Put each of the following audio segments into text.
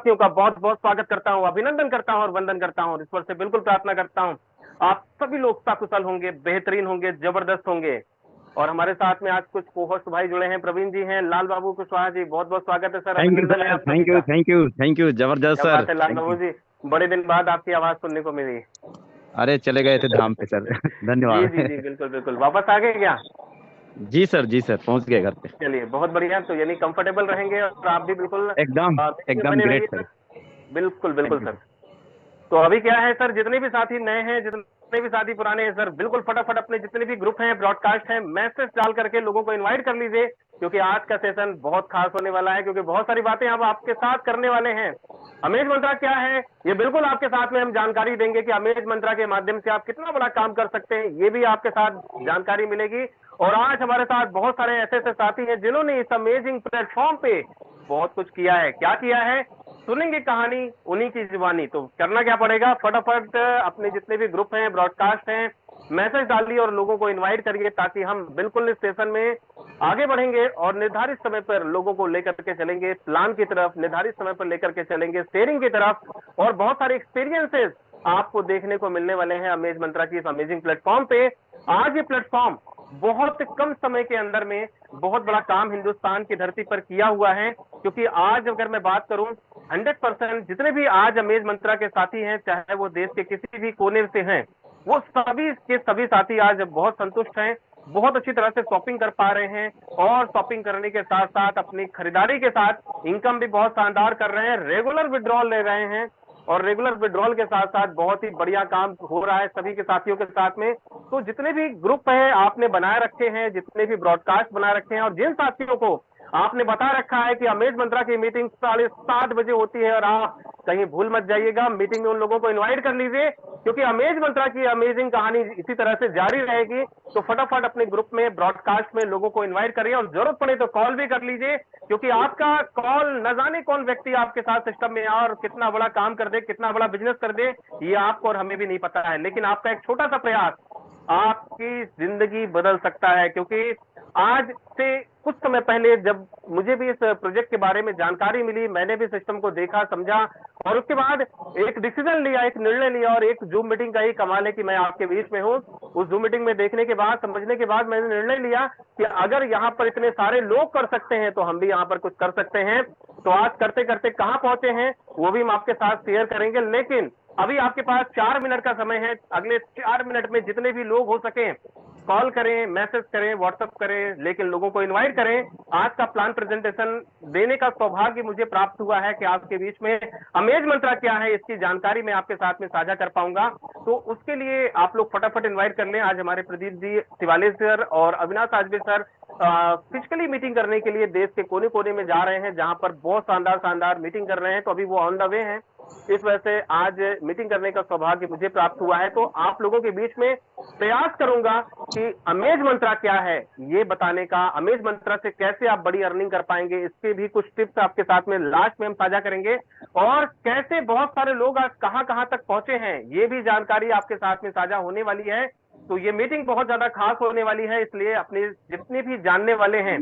साथियों का बहुत बहुत स्वागत करता हूं, अभिनंदन करता हूं और वंदन करता हूं। ईश्वर से बिल्कुल प्रार्थना करता हूं आप सभी लोग सकुशल होंगे, बेहतरीन होंगे, जबरदस्त होंगे। और हमारे साथ में आज कुछ कोहोस्ट भाई जुड़े हैं, प्रवीण जी हैं, लाल बाबू कुशवाहा जी, बहुत बहुत स्वागत है सर, थैंक यू अभिनंदन है सर, आप सभी थैंक यू का। थैंक यू थैंक यू, जबरदस्त क्या सर, बात है लाल थैंक बाबू यू। जी, बड़े दिन बाद आपकी आवाज सुनने को मिली। अरे चले गए थे धाम पे सर। जी धन्यवाद। जी जी, बिल्कुल बिल्कुल, वापस आ गए क्या? जी सर पहुंच गए घर पे। चलिए बहुत बढ़िया, तो यानी कंफर्टेबल रहेंगे और आप भी बिल्कुल एकदम meeting में एकदम बने ग्रेट रहिए सर। सर। बिल्कुल बिल्कुल थैंक यू सर। सर। तो अभी क्या है सर, जितने भी साथी नए हैं, जितने भी साथी पुराने हैं सर, बिल्कुल फटाफट अपने जितने भी ग्रुप हैं, ब्रॉडकास्ट हैं, मैसेज डाल करके लोगों को इनवाइट कर लीजिए, क्योंकि आज का सेशन बहुत खास होने वाला है, क्योंकि बहुत सारी बातें अब आपके साथ करने वाले हैं। अमेज मंत्रा क्या है, ये बिल्कुल आपके साथ में हम जानकारी देंगे कि अमेज मंत्रा के माध्यम से आप कितना बड़ा काम कर सकते हैं, ये भी आपके साथ जानकारी मिलेगी। और आज हमारे साथ बहुत सारे ऐसे ऐसे साथी हैं जिन्होंने इस अमेजिंग प्लेटफॉर्म पे बहुत कुछ किया है। क्या किया है, सुनेंगे कहानी उन्हीं की जुबानी। तो करना क्या पड़ेगा, फटाफट अपने जितने भी ग्रुप हैं, ब्रॉडकास्ट हैं, मैसेज डालिए और लोगों को इनवाइट करिए, ताकि हम बिल्कुल इस सेशन में आगे बढ़ेंगे और निर्धारित समय पर लोगों को लेकर के चलेंगे प्लान की तरफ, निर्धारित समय पर लेकर के चलेंगे शेयरिंग की तरफ। और बहुत सारे एक्सपीरियंसेस आपको देखने को मिलने वाले हैं अमेज मंत्रा की इस अमेजिंग प्लेटफॉर्म पे। आज ये प्लेटफॉर्म बहुत कम समय के अंदर में बहुत बड़ा काम हिंदुस्तान की धरती पर किया हुआ है, क्योंकि आज अगर मैं बात करूं, 100% जितने भी आज अमेज मंत्रा के साथी हैं, चाहे वो देश के किसी भी कोने से हैं, वो सभी के सभी साथी आज बहुत संतुष्ट हैं, बहुत अच्छी तरह से शॉपिंग कर पा रहे हैं। और शॉपिंग करने के साथ साथ अपनी खरीदारी के साथ इनकम भी बहुत शानदार कर रहे हैं, रेगुलर विड्रॉल ले रहे हैं। और रेगुलर विड्रॉल के साथ साथ बहुत ही बढ़िया काम हो रहा है सभी के साथियों के साथ में। तो जितने भी ग्रुप है आपने बनाए रखे हैं, जितने भी ब्रॉडकास्ट बना रखे हैं, और जिन साथियों को आपने बता रखा है कि अमेज मंत्रा की मीटिंग 7:30 बजे होती है, और आप कहीं भूल मत जाइएगा, मीटिंग में उन लोगों को इनवाइट कर लीजिए, क्योंकि अमेज मंत्रा की अमेजिंग कहानी इसी तरह से जारी रहेगी। तो फटाफट अपने ग्रुप में, ब्रॉडकास्ट में लोगों को इनवाइट करिए, और जरूरत पड़े तो कॉल भी कर लीजिए, क्योंकि आपका कॉल न जाने कौन व्यक्ति आपके साथ सिस्टम में और कितना बड़ा काम कर दे, कितना बड़ा बिजनेस कर दे, ये आपको और हमें भी नहीं पता है। लेकिन आपका एक छोटा सा प्रयास आपकी जिंदगी बदल सकता है। क्योंकि आज से कुछ समय पहले जब मुझे भी इस प्रोजेक्ट के बारे में जानकारी मिली, मैंने भी सिस्टम को देखा, समझा, और उसके बाद एक डिसीजन लिया, एक निर्णय लिया। और एक जूम मीटिंग का ही कमाल है कि मैं आपके बीच में हूँ। उस जूम मीटिंग में देखने के बाद, समझने के बाद मैंने निर्णय लिया कि अगर यहाँ पर इतने सारे लोग कर सकते हैं तो हम भी यहाँ पर कुछ कर सकते हैं। तो आज करते करते कहाँ पहुंचे हैं वो भी हम आपके साथ शेयर करेंगे। लेकिन अभी आपके पास 4 मिनट का समय है, अगले 4 मिनट में जितने भी लोग हो सके कॉल करें, मैसेज करें, व्हाट्सएप करें, लेकिन लोगों को इनवाइट करें। आज का प्लान प्रेजेंटेशन देने का सौभाग्य मुझे प्राप्त हुआ है कि आपके बीच में अमेज मंत्रा क्या है इसकी जानकारी मैं आपके साथ में साझा कर पाऊंगा। तो उसके लिए आप लोग फटाफट इनवाइट कर लें। आज हमारे प्रदीप जी तिवारी सर और Avinash Ajbe sir physically meeting करने के लिए देश के कोने कोने में जा रहे हैं, जहां पर बहुत शानदार शानदार मीटिंग कर रहे हैं। तो अभी वो ऑन द वे हैं, इस वजह से आज मीटिंग करने का सौभाग्य मुझे प्राप्त हुआ है। तो आप लोगों के बीच में प्रयास करूंगा कि अमेज मंत्रा क्या है ये बताने का, अमेज मंत्रा से कैसे आप बड़ी अर्निंग कर पाएंगे, इसके भी कुछ टिप्स आपके साथ में लास्ट में हम साझा करेंगे। और कैसे बहुत सारे लोग आज कहां कहां तक पहुंचे हैं, ये भी जानकारी आपके साथ में साझा होने वाली है। तो ये मीटिंग बहुत ज्यादा खास होने वाली है, इसलिए अपने जितने भी जानने वाले हैं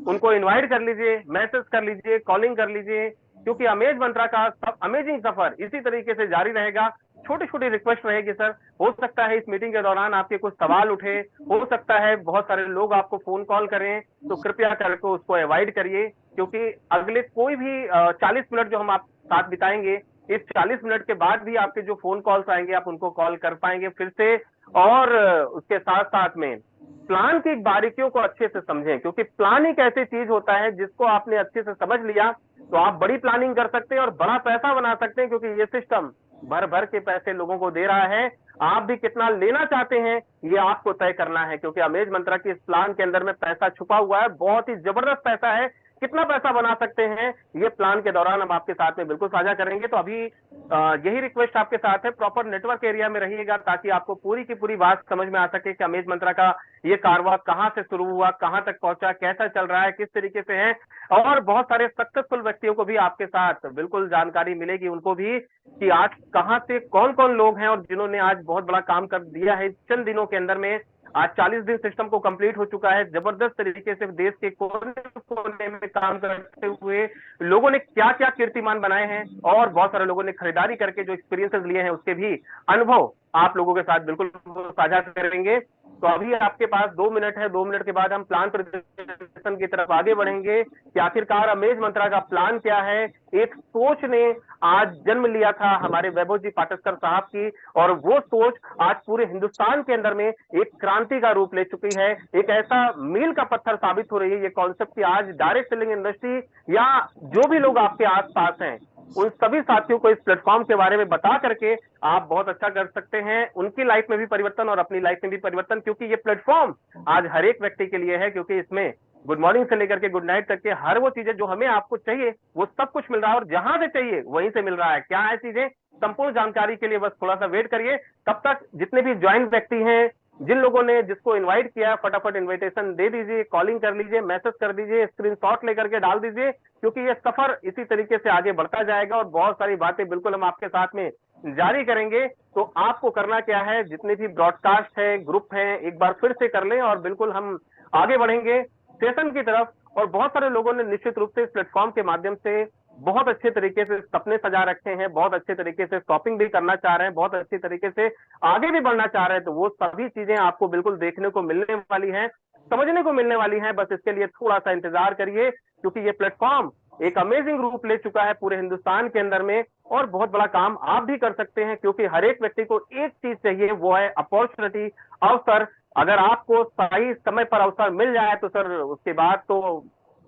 उनको इनवाइट कर लीजिए, मैसेज कर लीजिए, कॉलिंग कर लीजिए, क्योंकि अमेज मंत्रा का अमेजिंग सफर इसी तरीके से जारी रहेगा। छोटी छोटी रिक्वेस्ट रहेगी सर, हो सकता है इस मीटिंग के दौरान आपके कुछ सवाल उठे, हो सकता है बहुत सारे लोग आपको फोन कॉल करें, तो कृपया करके उसको अवॉइड करिए। क्योंकि अगले कोई भी 40 मिनट जो हम आप साथ बिताएंगे, इस 40 मिनट के बाद भी आपके जो फोन कॉल्स आएंगे आप उनको कॉल कर पाएंगे फिर से। और उसके साथ साथ में प्लान की बारीकियों को अच्छे से समझें, क्योंकि प्लान एक ऐसी चीज होता है जिसको आपने अच्छे से समझ लिया तो आप बड़ी प्लानिंग कर सकते हैं और बड़ा पैसा बना सकते हैं। क्योंकि ये सिस्टम भर भर के पैसे लोगों को दे रहा है, आप भी कितना लेना चाहते हैं ये आपको तय करना है। क्योंकि अमेज मंत्रा की इस प्लान के अंदर में पैसा छुपा हुआ है, बहुत ही जबरदस्त पैसा है। कितना पैसा बना सकते हैं ये प्लान के दौरान हम आपके साथ में बिल्कुल साझा करेंगे। तो अभी यही रिक्वेस्ट आपके साथ है, प्रॉपर नेटवर्क एरिया में रहिएगा, ताकि आपको पूरी की पूरी बात समझ में आ सके कि अमेज मंत्रा का ये कारवां कहां से शुरू हुआ, कहां तक पहुंचा, कैसा चल रहा है, किस तरीके से है। और बहुत सारे सक्सेसफुल व्यक्तियों को भी आपके साथ बिल्कुल जानकारी मिलेगी, उनको भी, कि आज कहां से कौन कौन लोग हैं और जिन्होंने आज बहुत बड़ा काम कर दिया है चंद दिनों के अंदर में। आज 40 दिन सिस्टम को कंप्लीट हो चुका है। जबरदस्त तरीके से देश के कोने कोने में काम करते हुए लोगों ने क्या क्या कीर्तिमान बनाए हैं, और बहुत सारे लोगों ने खरीदारी करके जो एक्सपीरियंसेस लिए हैं उसके भी अनुभव आप लोगों के साथ बिल्कुल साझा करेंगे। तो अभी आपके पास 2 मिनट है, 2 मिनट के बाद हम प्लान प्रेजेंटेशन की तरफ आगे बढ़ेंगे कि आखिरकार अमेज मंत्रा का प्लान क्या है। एक सोच ने आज जन्म लिया था हमारे वैभव जी पाटस्कर साहब की, और वो सोच आज पूरे हिंदुस्तान के अंदर में एक क्रांति का रूप ले चुकी है, एक ऐसा मील का पत्थर साबित हो रही है ये कॉन्सेप्ट कि आज डायरेक्ट सेलिंग इंडस्ट्री या जो भी लोग आपके आसपास हैं उन सभी साथियों को इस प्लेटफॉर्म के बारे में बता करके आप बहुत अच्छा कर सकते हैं, उनकी लाइफ में भी परिवर्तन और अपनी लाइफ में भी परिवर्तन, क्योंकि ये प्लेटफॉर्म आज हर एक व्यक्ति के लिए है, क्योंकि इसमें गुड मॉर्निंग से लेकर के गुड नाइट तक के हर वो चीजें जो हमें आपको चाहिए वो सब कुछ मिल रहा है, और जहां से चाहिए वहीं से मिल रहा है। क्या है चीजें, संपूर्ण जानकारी के लिए बस थोड़ा सा वेट करिए। तब तक जितने भी ज्वाइंट व्यक्ति हैं, जिन लोगों ने जिसको इनवाइट किया, फटाफट इनविटेशन दे दीजिए, कॉलिंग कर लीजिए, मैसेज कर दीजिए, स्क्रीनशॉट लेकर के डाल दीजिए, क्योंकि ये सफर इसी तरीके से आगे बढ़ता जाएगा और बहुत सारी बातें बिल्कुल हम आपके साथ में जारी करेंगे। तो आपको करना क्या है, जितने भी ब्रॉडकास्ट है, ग्रुप है, एक बार फिर से कर लें और बिल्कुल हम आगे बढ़ेंगे सेशन की तरफ। और बहुत सारे लोगों ने निश्चित रूप से इस प्लेटफॉर्म के माध्यम से बहुत अच्छे तरीके से सपने सजा रखे हैं, बहुत अच्छे तरीके से शॉपिंग भी करना चाह रहे हैं, बहुत अच्छे तरीके से आगे भी बढ़ना चाह रहे हैं। तो वो सभी चीजें आपको बिल्कुल देखने को मिलने वाली हैं, समझने को मिलने वाली हैं। बस इसके लिए थोड़ा सा इंतजार करिए, क्योंकि ये प्लेटफॉर्म एक अमेजिंग रूप ले चुका है पूरे हिंदुस्तान के अंदर में, और बहुत बड़ा काम आप भी कर सकते हैं, क्योंकि हर एक व्यक्ति को एक चीज चाहिए, वो है अपॉर्चुनिटी, अवसर। अगर आपको सही समय पर अवसर मिल जाए तो सर उसके बाद तो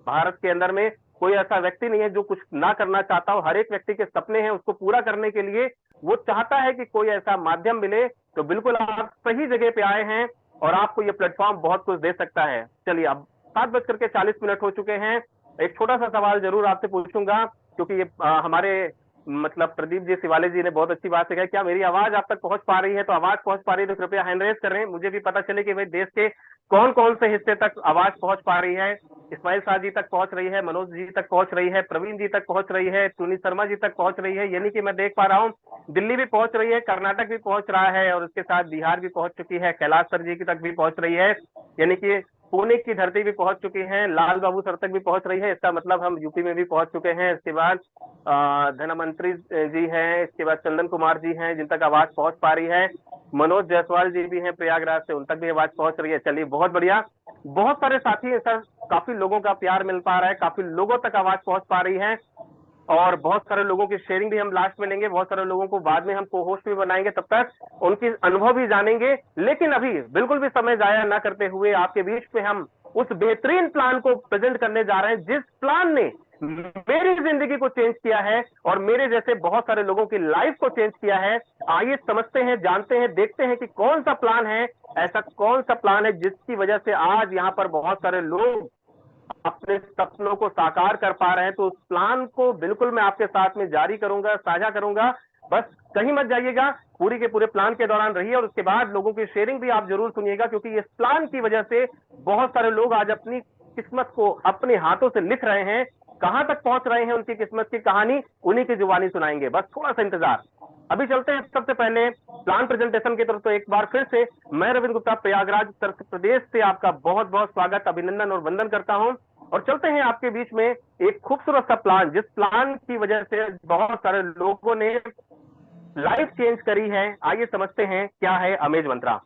भारत के अंदर में कोई ऐसा व्यक्ति नहीं है जो कुछ ना करना चाहता हो। हर एक व्यक्ति के सपने हैं, उसको पूरा करने के लिए वो चाहता है कि कोई ऐसा माध्यम मिले। तो बिल्कुल आप सही जगह पे आए हैं और आपको ये प्लेटफॉर्म बहुत कुछ दे सकता है। चलिए, अब 7:40 हो चुके हैं। एक छोटा सा सवाल जरूर आपसे पूछूंगा, क्योंकि ये हमारे मतलब प्रदीप जी शिवाले जी ने बहुत अच्छी बात सिखाई। क्या मेरी आवाज आप तक पहुंच पा रही है? तो आवाज पहुंच पा रही है तो कृपया हैंड रेज करें, मुझे भी पता चले कि भाई देश के कौन कौन से हिस्से तक आवाज पहुंच पा रही है। इस्माइल शाह जी तक पहुंच रही है, मनोज जी तक पहुंच रही है, प्रवीण जी तक पहुंच रही है, टूनी शर्मा जी तक पहुंच रही है, यानी कि मैं देख पा रहा हूँ दिल्ली भी पहुंच रही है, कर्नाटक भी पहुंच रहा है, और उसके साथ बिहार भी पहुंच चुकी है, कैलाश सर जी की तक भी पहुंच रही है, यानी कि पुणे की धरती भी पहुंच चुकी है, लाल बाबू सर तक भी पहुंच रही है। इसका मतलब हम यूपी में भी पहुंच चुके हैं। इसके बाद धनमंत्री जी हैं, इसके बाद चंदन कुमार जी हैं जिन तक आवाज पहुंच पा रही है, मनोज जायसवाल जी भी हैं प्रयागराज से, उन तक भी आवाज पहुंच रही है। चलिए, बहुत बढ़िया, बहुत सारे साथी हैं सर, काफी लोगों का प्यार मिल पा रहा है, काफी लोगों तक आवाज पहुंच पा रही है, और बहुत सारे लोगों की शेयरिंग भी हम लास्ट में लेंगे, बहुत सारे लोगों को बाद में हम को होस्ट भी बनाएंगे, तब तक उनकी अनुभव भी जानेंगे। लेकिन अभी बिल्कुल भी समय जाया ना करते हुए आपके बीच में हम उस बेहतरीन प्लान को प्रेजेंट करने जा रहे हैं, जिस प्लान ने मेरी जिंदगी को चेंज किया है और मेरे जैसे बहुत सारे लोगों की लाइफ को चेंज किया है। आइए समझते हैं, जानते हैं, देखते हैं कि कौन सा प्लान है, ऐसा कौन सा प्लान है जिसकी वजह से आज यहाँ पर बहुत सारे लोग अपने सपनों को साकार कर पा रहे हैं। तो उस प्लान को बिल्कुल मैं आपके साथ में जारी करूंगा, साझा करूंगा, बस कहीं मत जाइएगा, पूरी के पूरे प्लान के दौरान रहिए, और उसके बाद लोगों की शेयरिंग भी आप जरूर सुनिएगा, क्योंकि इस प्लान की वजह से बहुत सारे लोग आज अपनी किस्मत को अपने हाथों से लिख रहे हैं। कहां तक पहुंच रहे हैं, उनकी किस्मत की कहानी उन्हीं की जुबानी सुनाएंगे, बस थोड़ा सा इंतजार। अभी चलते हैं सबसे पहले प्लान प्रेजेंटेशन की तरफ। तो एक बार फिर से मैं रविंद्र गुप्ता प्रयागराज उत्तर प्रदेश से आपका बहुत बहुत स्वागत, अभिनंदन और वंदन करता हूं, और चलते हैं आपके बीच में एक खूबसूरत सा प्लान, जिस प्लान की वजह से बहुत सारे लोगों ने लाइफ चेंज करी है। आइए समझते हैं क्या है अमेज मंत्रा।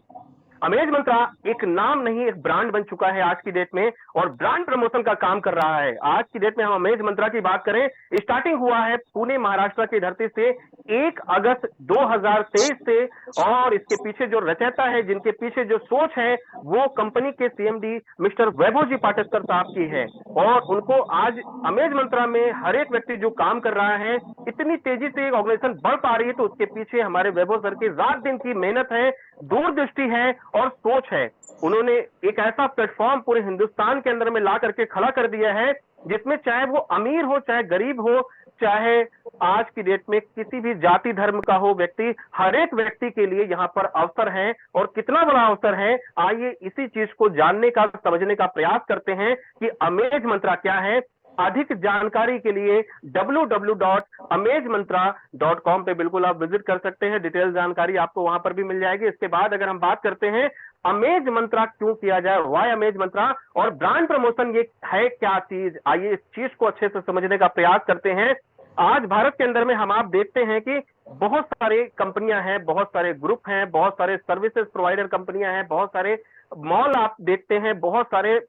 अमेज मंत्रा एक नाम नहीं, एक ब्रांड बन चुका है आज की डेट में, और ब्रांड प्रमोशन का काम कर रहा है। आज की डेट में हम अमेज मंत्रा की बात करें, स्टार्टिंग हुआ है पुणे महाराष्ट्र की धरती से 1 अगस्त 2023 से, और इसके पीछे जो रचयिता है, जिनके पीछे जो सोच है, वो कंपनी के सीएमडी मिस्टर वैभव जी पाटस्कर साहब की है। और उनको आज अमेज मंत्रा में हर एक व्यक्ति जो काम कर रहा है, इतनी तेजी से ऑर्गेनाइजेशन बढ़ पा रही है, तो उसके पीछे हमारे वैभव सर की रात दिन की मेहनत है, दूरदृष्टि है और सोच है। उन्होंने एक ऐसा प्लेटफॉर्म पूरे हिंदुस्तान के अंदर में ला करके खड़ा कर दिया है, जिसमें चाहे वो अमीर हो, चाहे गरीब हो, चाहे आज की डेट में किसी भी जाति धर्म का हो व्यक्ति, हर एक व्यक्ति के लिए यहाँ पर अवसर है। और कितना बड़ा अवसर है, आइए इसी चीज को जानने का, समझने का प्रयास करते हैं कि अमेज मंत्रा क्या है। अधिक जानकारी के लिए www.amazemantra.com पे बिल्कुल आप विजिट कर सकते हैं, डिटेल जानकारी आपको वहां पर भी मिल जाएगी। इसके बाद अगर हम बात करते हैं अमेज मंत्रा क्यों किया जाए, वाई अमेज मंत्रा, और ब्रांड प्रमोशन ये है क्या चीज, आइए इस चीज को अच्छे से समझने का प्रयास करते हैं। आज भारत के अंदर में हम आप देखते हैं कि बहुत सारे कंपनियां हैं, बहुत सारे ग्रुप हैं, बहुत सारे सर्विसेज प्रोवाइडर कंपनियां हैं, बहुत सारे मॉल आप देखते हैं, बहुत सारे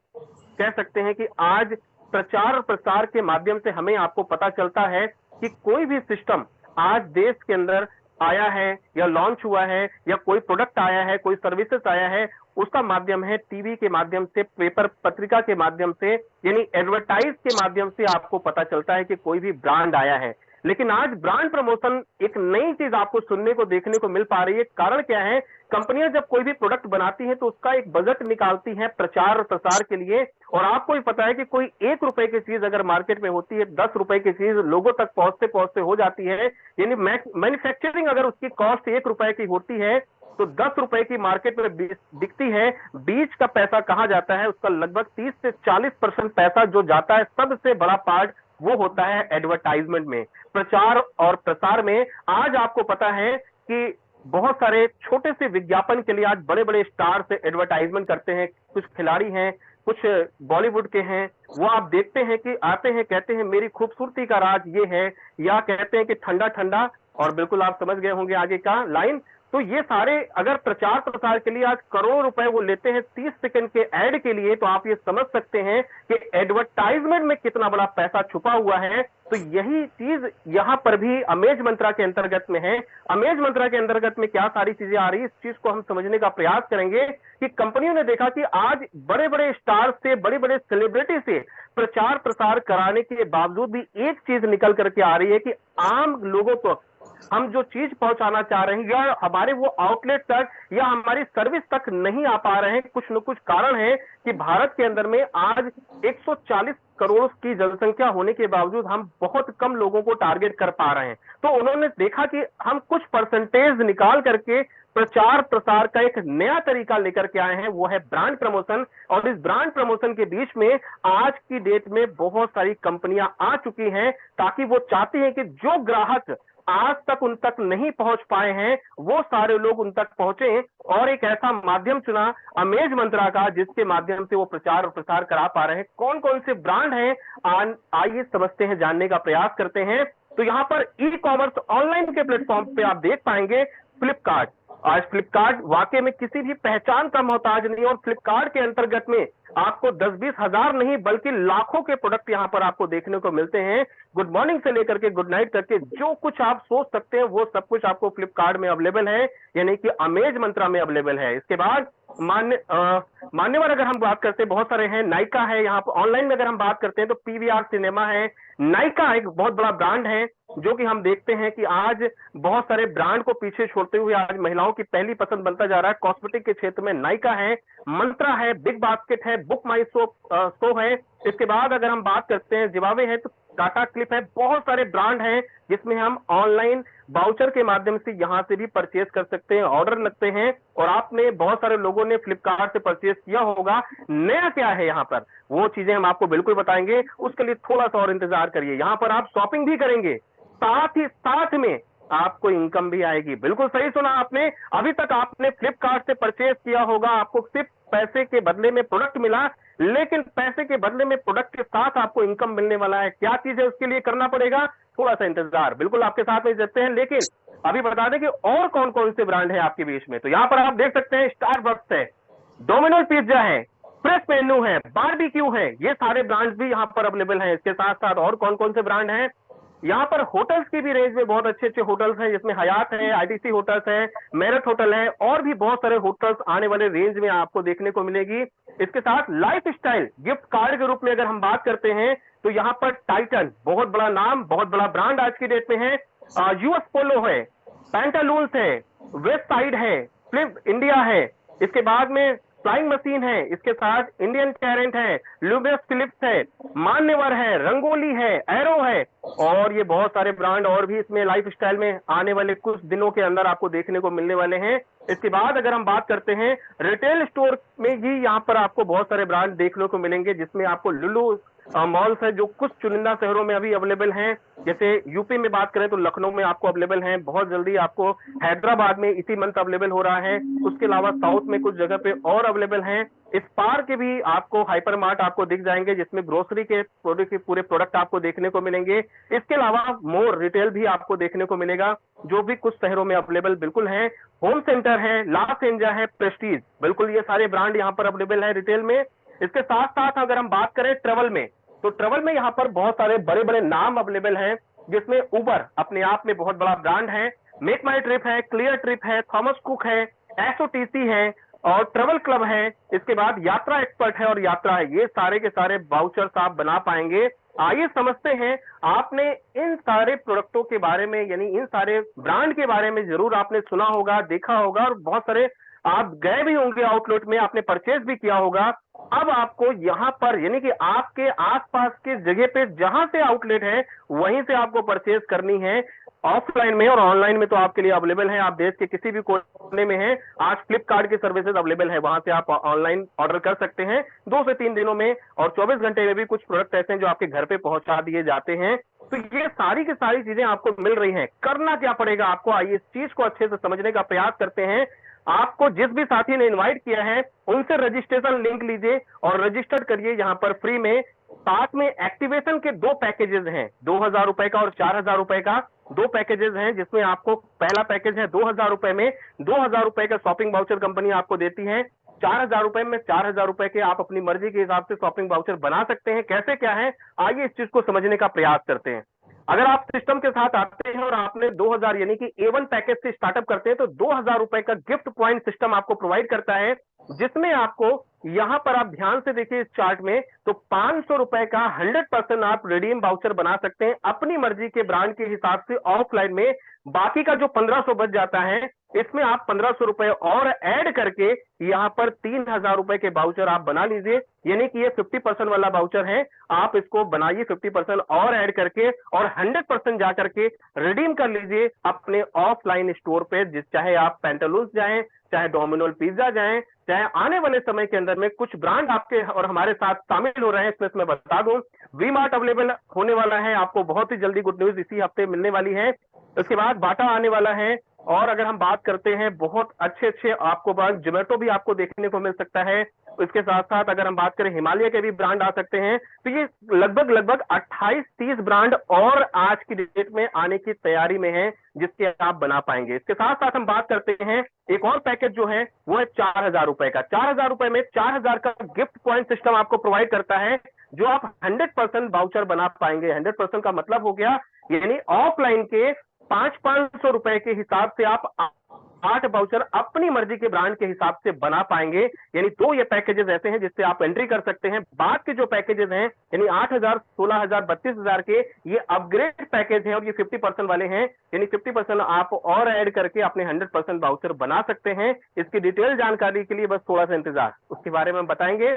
कह सकते हैं कि आज प्रचार और प्रसार के माध्यम से हमें आपको पता चलता है कि कोई भी सिस्टम आज देश के अंदर आया है या लॉन्च हुआ है या कोई प्रोडक्ट आया है, कोई सर्विसेज आया है, उसका माध्यम है टीवी के माध्यम से, पेपर पत्रिका के माध्यम से, यानी एडवर्टाइज के माध्यम से आपको पता चलता है कि कोई भी ब्रांड आया है। लेकिन आज ब्रांड प्रमोशन एक नई चीज आपको सुनने को देखने को मिल पा रही है। कारण क्या है, कंपनियां जब कोई भी प्रोडक्ट बनाती हैं तो उसका एक बजट निकालती हैं प्रचार और प्रसार के लिए, और आपको ही पता है कि कोई 1 रुपए की चीज अगर मार्केट में होती है, 10 रुपए की चीज लोगों तक पहुंचते पहुंचते हो जाती है, यानी मैन्युफैक्चरिंग अगर उसकी कॉस्ट 1 रुपए की होती है तो 10 रुपए की मार्केट में बिकती है। बीच का पैसा कहां जाता है, उसका लगभग 30 से 40% पैसा जो जाता है, सबसे बड़ा पार्ट वो होता है एडवर्टाइजमेंट में, प्रचार और प्रसार में। आज आपको पता है कि बहुत सारे छोटे से विज्ञापन के लिए आज बड़े बड़े स्टार से एडवर्टाइजमेंट करते हैं। कुछ खिलाड़ी हैं, कुछ बॉलीवुड के हैं, वो आप देखते हैं कि आते हैं, कहते हैं मेरी खूबसूरती का राज ये है, या कहते हैं कि ठंडा ठंडा, और बिल्कुल आप समझ गए होंगे आगे का लाइन। तो ये सारे अगर प्रचार प्रसार के लिए आज करोड़ों रुपए वो लेते हैं 30 सेकंड के ऐड के लिए, तो आप ये समझ सकते हैं कि एडवर्टाइजमेंट में कितना बड़ा पैसा छुपा हुआ है। तो यही चीज यहां पर भी अमेज मंत्रा के अंतर्गत में है। अमेज मंत्रा के अंतर्गत में क्या सारी चीजें आ रही है, इस चीज को हम समझने का प्रयास करेंगे कि कंपनियों ने देखा कि आज बड़े बड़े स्टार से, बड़े बड़े सेलिब्रिटी से प्रचार प्रसार कराने के बावजूद भी एक चीज निकल करके आ रही है कि आम लोगों को हम जो चीज पहुंचाना चाह रहे हैं या हमारे वो आउटलेट तक या हमारी सर्विस तक नहीं आ पा रहे हैं। कुछ न कुछ कारण है कि भारत के अंदर में आज 140 करोड़ की जनसंख्या होने के बावजूद हम बहुत कम लोगों को टारगेट कर पा रहे हैं। तो उन्होंने देखा कि हम कुछ परसेंटेज निकाल करके प्रचार प्रसार का एक नया तरीका लेकर के आए हैं, वो है ब्रांड प्रमोशन। और इस ब्रांड प्रमोशन के बीच में आज की डेट में बहुत सारी कंपनियां आ चुकी हैं, ताकि वो चाहती हैं कि जो ग्राहक आज तक उन तक नहीं पहुंच पाए हैं वो सारे लोग उन तक पहुंचे, और एक ऐसा माध्यम चुना अमेज मंत्रा का जिसके माध्यम से वो प्रचार और प्रसार करा पा रहे हैं। कौन कौन से ब्रांड हैं, आइए समझते हैं, जानने का प्रयास करते हैं। तो यहां पर ई कॉमर्स ऑनलाइन के प्लेटफॉर्म पे आप देख पाएंगे फ्लिपकार्ट। आज फ्लिपकार्ट वाकई में किसी भी पहचान का मोहताज नहीं, और फ्लिपकार्ट के अंतर्गत में आपको 10-20 हजार नहीं बल्कि लाखों के प्रोडक्ट यहां पर आपको देखने को मिलते हैं। गुड मॉर्निंग से लेकर के गुड नाइट करके जो कुछ आप सोच सकते हैं वो सब कुछ आपको फ्लिपकार्ट में अवेलेबल है, यानी कि अमेज मंत्रा में अवेलेबल है। इसके बाद मान्यवर अगर हम बात करते हैं, बहुत सारे हैं, नायका है। यहाँ पर ऑनलाइन में अगर हम बात करते हैं तो पीवीआर सिनेमा है। नायका एक बहुत बड़ा ब्रांड है जो कि हम देखते हैं कि आज बहुत सारे ब्रांड को पीछे छोड़ते हुए आज महिलाओं की पहली पसंद बनता जा रहा है। कॉस्मेटिक के क्षेत्र में नायका है, मंत्रा है, बिग बास्केट है, बुक माई शो है। इसके बाद अगर हम बात करते हैं जिवावे है, तो टाटा क्लिप है। बहुत सारे ब्रांड हैं जिसमें हम ऑनलाइन वाउचर के माध्यम से यहां से भी परचेज कर सकते हैं, ऑर्डर लगते हैं। और आपने बहुत सारे लोगों ने फ्लिपकार्ट से परचेज किया होगा। नया क्या है यहाँ पर वो चीजें हम आपको बिल्कुल बताएंगे, उसके लिए थोड़ा सा और इंतजार करिए। यहाँ पर आप शॉपिंग भी करेंगे, साथ ही साथ में आपको इनकम भी आएगी। बिल्कुल सही सुना आपने। अभी तक आपने फ्लिपकार्ट से परचेज किया होगा, आपको सिर्फ पैसे के बदले में प्रोडक्ट मिला, लेकिन पैसे के बदले में प्रोडक्ट के साथ आपको इनकम मिलने वाला है। क्या चीज है उसके लिए करना पड़ेगा, थोड़ा सा इंतजार, बिल्कुल आपके साथ में देते हैं। लेकिन अभी बता दें कि और कौन कौन से ब्रांड है आपके बीच में। तो यहाँ पर आप देख सकते हैं स्टारबक्स है, डोमिनोज पिज्जा है, फ्रेश मेन्यू है, बारबेक्यू है, ये सारे ब्रांड्स भी यहाँ पर अवेलेबल हैं। इसके साथ साथ और कौन कौन से ब्रांड हैं, यहाँ पर होटल्स की भी रेंज में बहुत अच्छे अच्छे होटल्स हैं, जिसमें हयात है, आईटीसी होटल्स है, मेरठ होटल है, और भी बहुत सारे होटल्स आने वाले रेंज में आपको देखने को मिलेगी। इसके साथ लाइफ स्टाइल गिफ्ट कार्ड के रूप में अगर हम बात करते हैं तो यहाँ पर टाइटन बहुत बड़ा नाम, बहुत बड़ा ब्रांड आज की डेट में है। यूएस पोलो है, पैंटालून्स है, वेस्ट साइड है, फ्लिप इंडिया है। इसके बाद में फ्लाइंग मशीन है, इसके साथ इंडियन कैरेंट है, लुबियस फिलिप्स है, मान्यवर है, रंगोली है, एरो है, और ये बहुत सारे ब्रांड और भी इसमें लाइफ स्टाइल में आने वाले कुछ दिनों के अंदर आपको देखने को मिलने वाले हैं। इसके बाद अगर हम बात करते हैं रिटेल स्टोर में ही यहाँ पर आपको बहुत सारे ब्रांड देखने को मिलेंगे, जिसमें आपको लुलू मॉल्स है जो कुछ चुनिंदा शहरों में अभी अवेलेबल हैं। जैसे यूपी में बात करें तो लखनऊ में आपको अवेलेबल हैं, बहुत जल्दी आपको हैदराबाद में इसी मंथ अवेलेबल हो रहा है। उसके अलावा साउथ में कुछ जगह पे और अवेलेबल हैं। इस पार के भी आपको हाइपर मार्ट आपको दिख जाएंगे जिसमें ग्रोसरी के पूरे प्रोडक्ट आपको देखने को मिलेंगे। इसके अलावा मोर रिटेल भी आपको देखने को मिलेगा जो भी कुछ शहरों में अवेलेबल बिल्कुल है। होम सेंटर है, ला सेंजा है, प्रेस्टीज, बिल्कुल ये सारे ब्रांड यहाँ पर अवेलेबल है रिटेल में। इसके साथ साथ अगर हम बात करें ट्रेवल में, तो ट्रेवल में यहाँ पर बहुत सारे बड़े बड़े नाम अवेलेबल हैं जिसमें उबर अपने आप में बहुत बड़ा ब्रांड है, मेक माई ट्रिप है, क्लियर ट्रिप है, थॉमस कुक है, एसओटीसी है और ट्रेवल क्लब है। इसके बाद यात्रा एक्सपर्ट है और यात्रा है। ये सारे के सारे वाउचर्स आप बना पाएंगे। आइए समझते हैं, आपने इन सारे प्रोडक्टों के बारे में यानी इन सारे ब्रांड के बारे में जरूर आपने सुना होगा, देखा होगा और बहुत सारे आप गए भी होंगे आउटलेट में, आपने परचेज भी किया होगा। अब आपको यहाँ पर यानी कि आपके आसपास के जगह पे जहां से आउटलेट है वहीं से आपको परचेज करनी है। ऑफलाइन में और ऑनलाइन में तो आपके लिए अवेलेबल है, आप देश के किसी भी कोने में हैं। आज फ्लिपकार्ट की सर्विसेज अवेलेबल है, वहां से आप ऑनलाइन ऑर्डर कर सकते हैं 2 से 3 दिनों में, और 24 घंटे में भी कुछ प्रोडक्ट ऐसे हैं जो आपके घर पे पहुंचा दिए जाते हैं। तो ये सारी की सारी चीजें आपको मिल रही हैं। करना क्या पड़ेगा आपको, आइए इस चीज को अच्छे से समझने का प्रयास करते हैं। आपको जिस भी साथी ने इनवाइट किया है उनसे रजिस्ट्रेशन लिंक लीजिए और रजिस्टर करिए यहाँ पर फ्री में। साथ में एक्टिवेशन के 2 पैकेजेस हैं, 2000 रुपए का और 4000 रुपए का 2 पैकेजेस हैं, जिसमें आपको पहला पैकेज है 2000 रुपए में 2000 रुपए का शॉपिंग वाउचर कंपनी आपको देती है। 4000 रुपए में 4000 रुपए के आप अपनी मर्जी के हिसाब से शॉपिंग वाउचर बना सकते हैं। कैसे क्या है, आइए इस चीज को समझने का प्रयास करते हैं। अगर आप सिस्टम के साथ आते हैं और आपने 2000 यानी कि A1 पैकेज से स्टार्टअप करते हैं तो 2000 रुपए का गिफ्ट पॉइंट सिस्टम आपको प्रोवाइड करता है, जिसमें आपको यहां पर आप ध्यान से देखिए इस चार्ट में, तो 500 रुपए का 100% आप रिडीम वाउचर बना सकते हैं अपनी मर्जी के ब्रांड के हिसाब से ऑफलाइन में। बाकी का जो 1500 बच जाता है इसमें आप 1500 रुपए और ऐड करके यहां पर 3000 रुपए के वाउचर आप बना लीजिए, यानी कि ये 50% वाला वाउचर है। आप इसको बनाइए 50% और ऐड करके और 100% जाकर के रिडीम कर लीजिए अपने ऑफलाइन स्टोर पे, जिस चाहे आप पेंटालून्स जाएं, चाहे डोमिनोज पिज्जा जाएं, चाहे आने वाले समय के अंदर में कुछ ब्रांड आपके और हमारे साथ शामिल हो रहे हैं। इसमें मैं बता दूं वी मार्ट अवेलेबल होने वाला है, आपको बहुत ही जल्दी गुड न्यूज इसी हफ्ते मिलने वाली है। उसके बाद बाटा आने वाला है, और अगर हम बात करते हैं बहुत अच्छे आपको जोमेटो भी आपको देखने को मिल सकता है। इसके साथ साथ अगर हम बात करें हिमालय के भी ब्रांड आ सकते हैं। तो ये लगभग 28-30 ब्रांड और आज की डेट में आने की तैयारी में है, जिसके आप बना पाएंगे। इसके साथ साथ हम बात करते हैं एक और पैकेज जो है वो है 4000 रुपए का। 4000 रुपए में 4000 का गिफ्ट पॉइंट सिस्टम आपको प्रोवाइड करता है, जो आप 100% वाउचर बना पाएंगे। 100% का मतलब हो गया यानी ऑफलाइन के 500 रुपए के हिसाब से आप 8 वाउचर अपनी मर्जी के ब्रांड के हिसाब से बना पाएंगे। यानी 2 ये पैकेजेस ऐसे हैं जिससे आप एंट्री कर सकते हैं। बाद के जो पैकेजेस हैं यानी 8000, 16000, 32000 के ये अपग्रेड पैकेज हैं और ये 50% वाले हैं, यानी 50% आप और ऐड करके अपने 100% वाउचर बना सकते हैं। इसकी डिटेल जानकारी के लिए बस थोड़ा सा इंतजार, उसके बारे में बताएंगे।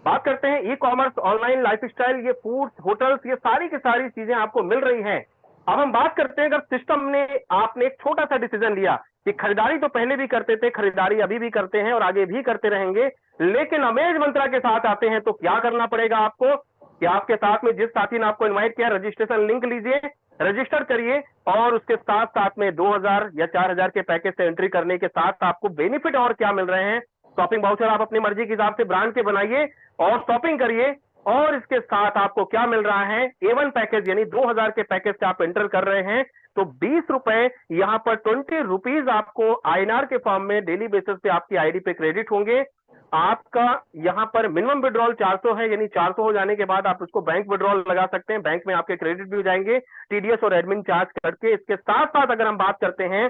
बात करते हैं ई कॉमर्स, ऑनलाइन लाइफस्टाइल, ये फूड, होटल्स, ये सारी की सारी चीजें आपको मिल रही हैं। अब हम बात करते हैं अगर सिस्टम ने आपने एक छोटा सा डिसीजन लिया कि खरीदारी तो पहले भी करते थे, खरीदारी अभी भी करते हैं और आगे भी करते रहेंगे, लेकिन अमेज मंत्रा के साथ आते हैं तो क्या करना पड़ेगा आपको कि आपके साथ में जिस साथी ने आपको इनवाइट किया, रजिस्ट्रेशन लिंक लीजिए, रजिस्टर करिए और उसके साथ साथ में 2000 या 4000 के पैकेज से एंट्री करने के साथ आपको बेनिफिट और क्या मिल रहे हैं। शॉपिंग वाउचर आप अपनी मर्जी के हिसाब से ब्रांड के बनाइए और शॉपिंग करिए, और इसके साथ आपको क्या मिल रहा है, A1 पैकेज यानी 2000 के पैकेज से आप एंटर कर रहे हैं तो 20 रुपए यहां पर 20 रुपीज आपको INR के फॉर्म में डेली बेसिस पे आपकी आईडी पे क्रेडिट होंगे। आपका यहां पर मिनिमम विड्रॉल 400 है, यानी 400 हो जाने के बाद आप उसको बैंक विड्रॉल लगा सकते हैं, बैंक में आपके क्रेडिट भी हो जाएंगे टीडीएस और एडमिन चार्ज करके। इसके साथ साथ अगर हम बात करते हैं